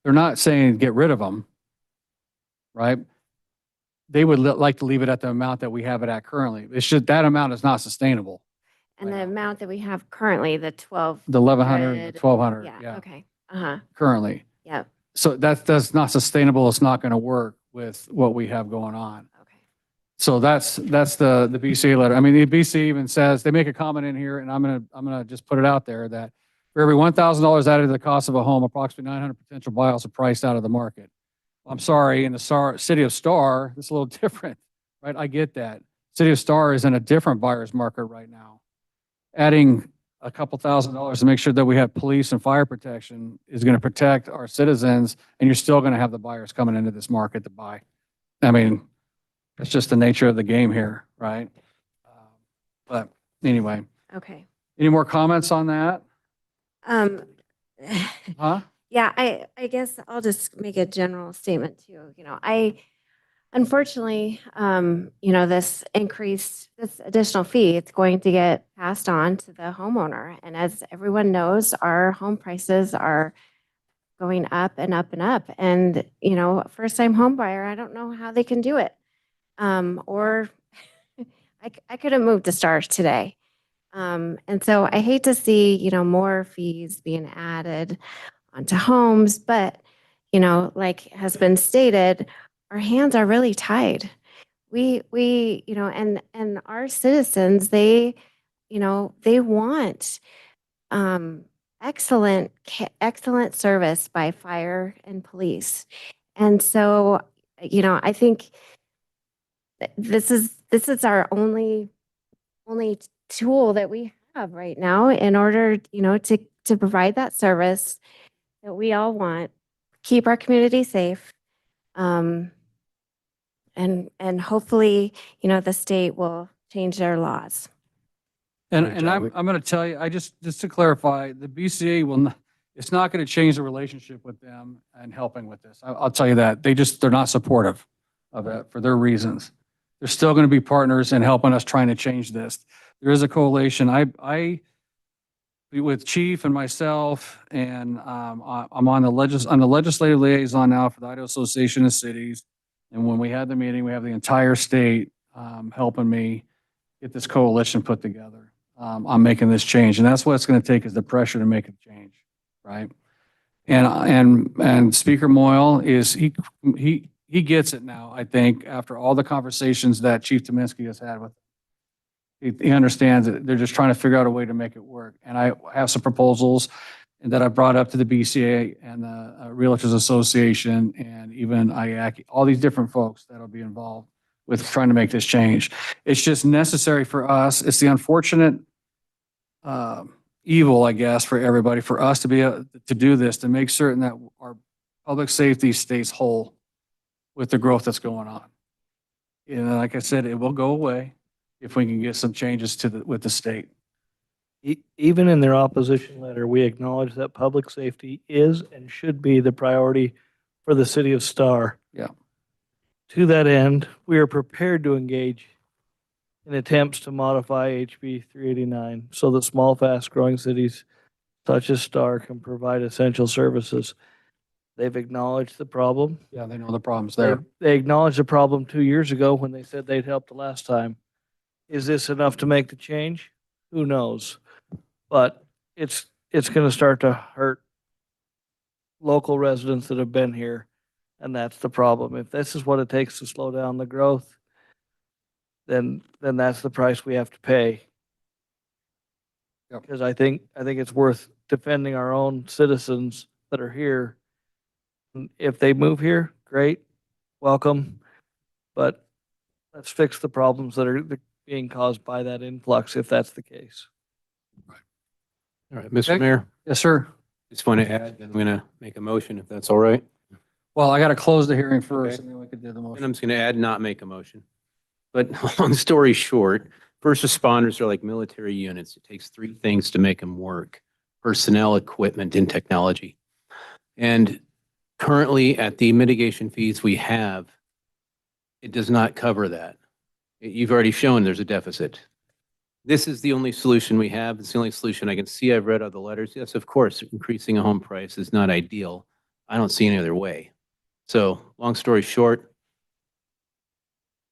they're not saying get rid of them, right? They would like to leave it at the amount that we have it at currently. It's just that amount is not sustainable. And the amount that we have currently, the 12. The 1,100, the 1,200, Yeah, yeah, okay. Uh-huh. currently. Yep. So that's not sustainable. It's not going to work with what we have going on. Okay. So that's the BCA letter. I mean, the BCA even says, they make a comment in here, and I'm gonna just put it out there that for every $1,000 added to the cost of a home, approximately 900 potential buyers are priced out of the market. I'm sorry, in the city of Star, it's a little different, right? I get that. City of Star is in a different buyer's market right now. Adding a couple $1,000s to make sure that we have police and fire protection is going to protect our citizens, and you're still going to have the buyers coming into this market to buy. I mean, that's just the nature of the game here, right? But anyway, Okay. any more comments on that? Huh? Yeah, I guess I'll just make a general statement too. Unfortunately, this additional fee, it's going to get passed on to the homeowner. And as everyone knows, our home prices are going up and up and up. And, a first-time home buyer, I don't know how they can do it. Or I could have moved to Star today. And so I hate to see, more fees being added onto homes, but, like has been stated, our hands are really tied. We, and our citizens, they want, excellent service by fire and police. And so, I think this is our only tool that we have right now in order, to provide that service that we all want, keep our community safe. And hopefully, the state will change their laws. And I'm going to tell you, just to clarify, the BCA will not, it's not going to change the relationship with them and helping with this. I'll tell you that. They're not supportive of it for their reasons. They're still going to be partners in helping us trying to change this. There is a coalition. I with Chief and myself, and I'm on the legislative liaison now for the Idaho Association of Cities. And when we had the meeting, we have the entire state helping me get this coalition put together. I'm making this change, and that's what it's going to take is the pressure to make a change, right? And Speaker Moyle he gets it now. I think after all the conversations that Chief Tominski has had with him, he understands that they're just trying to figure out a way to make it work. And I have some proposals that I brought up to the BCA and the Realtors Association and even IAC, all these different folks that'll be involved with trying to make this change. It's just necessary for us. It's the unfortunate evil, I guess, for everybody, for us to be able to do this, to make certain that our public safety stays whole with the growth that's going on. And like I said, it will go away if we can get some changes with the state. Even in their opposition letter, we acknowledge that public safety is and should be the priority for the city of Star. Yeah. To that end, we are prepared to engage in attempts to modify HB 389 so that small, fast-growing cities such as Star can provide essential services. They've acknowledged the problem. Yeah, they know the problem's there. They acknowledged the problem 2 years ago when they said they'd help the last time. Is this enough to make the change? Who knows? But it's going to start to hurt local residents that have been here, and that's the problem. If this is what it takes to slow down the growth, then that's the price we have to pay. Yep. Because I think it's worth defending our own citizens that are here. And if they move here, great, welcome. But let's fix the problems that are being caused by that influx, if that's the case. All right, Mr. Okay. Mayor, Yes, sir. just want to add, I'm going to make a motion if that's all right. Well, I got to close the hearing first, Okay. and then we could do the And motion. I'm just going to add, not make a motion. But long story short, first responders are like military units. It takes three things to make them work: personnel, equipment, and technology. And currently at the mitigation fees we have, it does not cover that. You've already shown there's a deficit. This is the only solution we have. It's the only solution I can see. I've read other letters. Yes, of course, increasing a home price is not ideal. I don't see any other way. So long story short,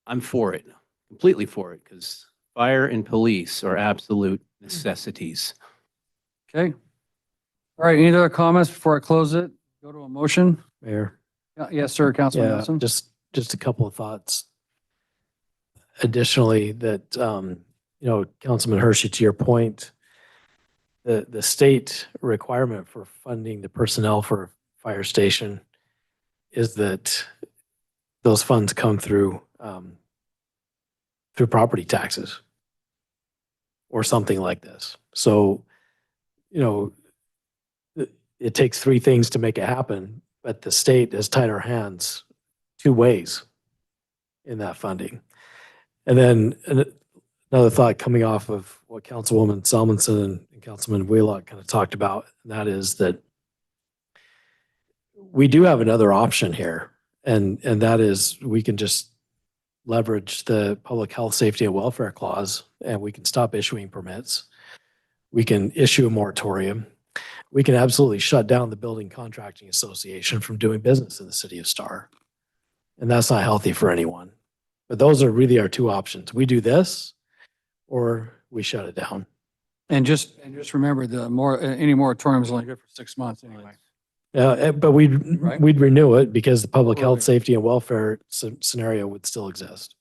I'm for it, completely for it, because fire and police are absolute necessities. Okay. All right, any other comments before I close it? Go to a motion? Mayor. Yes, sir, Councilman Yeah, Nelson? just a couple of thoughts. Additionally, that, Councilman Hershey, to your point, the state requirement for funding the personnel for fire station is that those funds come through property taxes or something like this. So, it takes three things to make it happen, but the state has tied our hands two ways in that funding. And then another thought coming off of what Councilwoman Salmonson and Councilman Wheelock kind of talked about, and that is that we do have another option here, and that is we can just leverage the public health, safety, and welfare clause, and we can stop issuing permits. We can issue a moratorium. We can absolutely shut down the Building Contracting Association from doing business in the city of Star. And that's not healthy for anyone. But those are really our two options. We do this or we shut it down. And just remember, any moratorium is only good for 6 months anyway. But we'd renew it because the public Right. health, safety, and welfare scenario would still exist.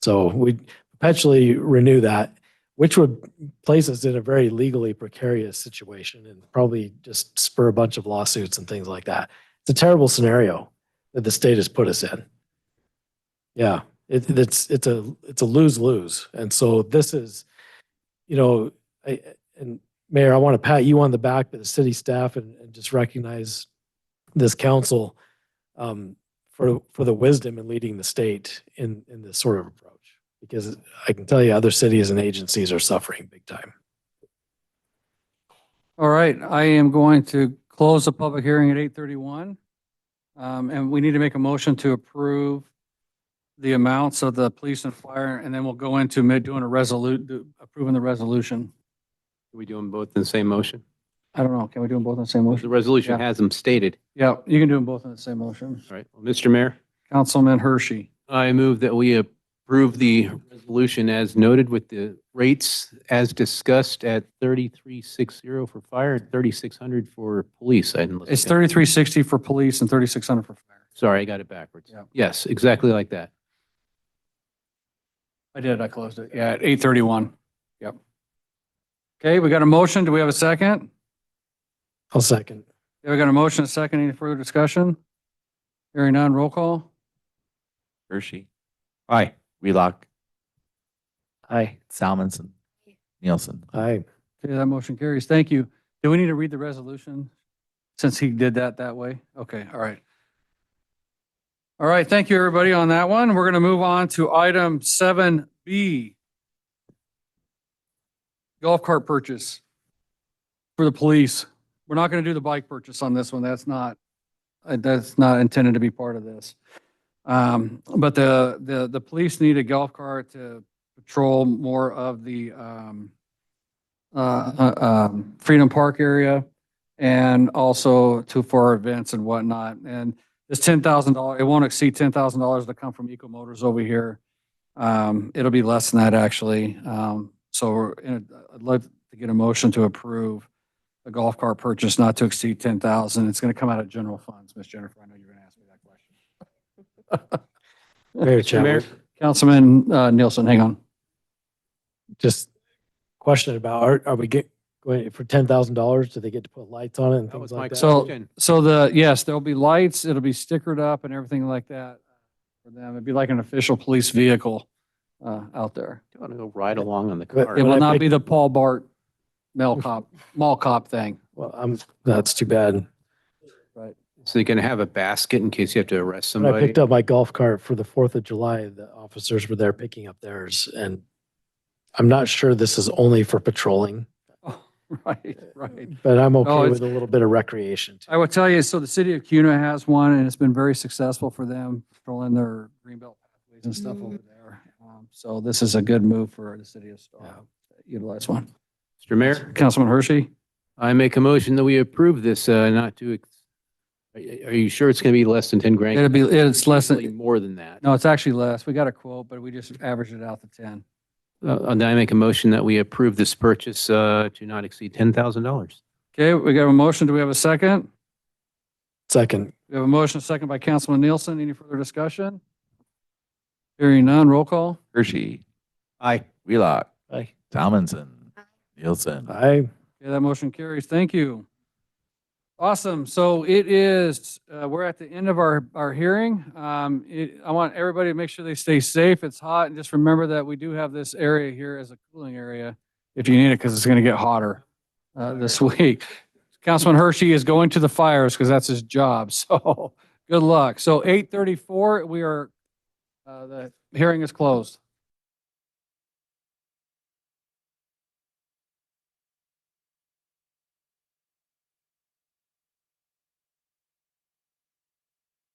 So we'd perpetually renew that, which would place us in a very legally precarious situation and probably just spur a bunch of lawsuits and things like that. It's a terrible scenario that the state has put us in. Yeah, it's a lose-lose. And so this is, and Mayor, I want to pat you on the back, but the city staff and just recognize this council for the wisdom in leading the state in this sort of approach. Because I can tell you other cities and agencies are suffering big time. All right, I am going to close the public hearing at 8:31. And we need to make a motion to approve the amounts of the police and fire, and then we'll go into doing approving the resolution. Are we doing both in the same motion? I don't know, can we do them both in the same The motion? resolution Yeah. has them stated. Yeah, you can do them both in the same motion. All right. Well, Mr. Mayor, Councilman Hershey. I move that we approve the resolution as noted with the rates as discussed at 3360 for fire and 3600 for police. I didn't look It's at it. 3360 for police and 3600 for fire. Sorry, I got it backwards. Yeah. Yes, exactly like that. I did, I closed it. Yeah, at 8:31. Yep. Okay, we got a motion. Do we have a second? I'll second. Yeah, we got a motion, a second. Any further discussion? Hearing none, roll call. Hershey. Aye. Wheelock. Aye. Salmonson. Nielsen. Aye. Okay, that motion carries. Thank you. Do we need to read the resolution since he did that way? Okay, all right. All right, thank you, everybody, on that one. We're going to move on to item 7B. Golf cart purchase for the police. We're not going to do the bike purchase on this one. That's not intended to be part of this. But the police need a golf cart to patrol more of the Freedom Park area and also for events and whatnot. And this $10,000, it won't exceed $10,000 to come from Eco Motors over here. It'll be less than that, actually. So I'd like to get a motion to approve a golf cart purchase not to exceed 10,000. It's going to come out of general funds. Miss Jennifer, I know you're going to ask me that question. Mayor Chadwick, Councilman Nielsen, hang on. just question about, are we going for $10,000? Do they get to put lights on it and That was things my like that? question. Yes, there'll be lights. It'll be stickered up and everything like that for them. It'd be like an official police vehicle out there. Do you want to go ride along on the But- car? It When will I not pick- be the Paul Bart mall cop thing. Well, that's too bad. Right. So you're going to have a basket in case you have to arrest When I somebody? picked up my golf cart for the 4th of July, the officers were there picking up theirs. And I'm not sure this is only for patrolling, Oh, right, right. but I'm No, okay it's- with a little bit of recreation. too. I will tell you, so the city of Cuna has one and it's been very successful for them patrolling their greenbelt pathways and stuff over there. So this is a good move for the city of Star. to Utilize one. Mr. Mayor, Councilman Hershey? I make a motion that we approve this, not to, are you sure it's going to be less than 10 grand? It's less Usually than, more than that. no, it's actually less. We got a quote, but we just averaged it out to 10. And I make a motion that we approve this purchase to not exceed $10,000. Okay, we got a motion. Do we have a second? Second, We have a motion, a second by Councilman Nielsen. Any further discussion? Hearing none, roll call. Hershey. Aye. Wheelock. Aye. Salmonson. Nielsen. aye. Okay, that motion carries. Thank you. Awesome. So it is, we're at the end of our hearing. I want everybody to make sure they stay safe. It's hot, and just remember that we do have this area here as a cooling area if you need it, because it's going to get hotter this week. Councilman Hershey is going to the fires because that's his job. So good luck. So 8:34, the hearing is closed.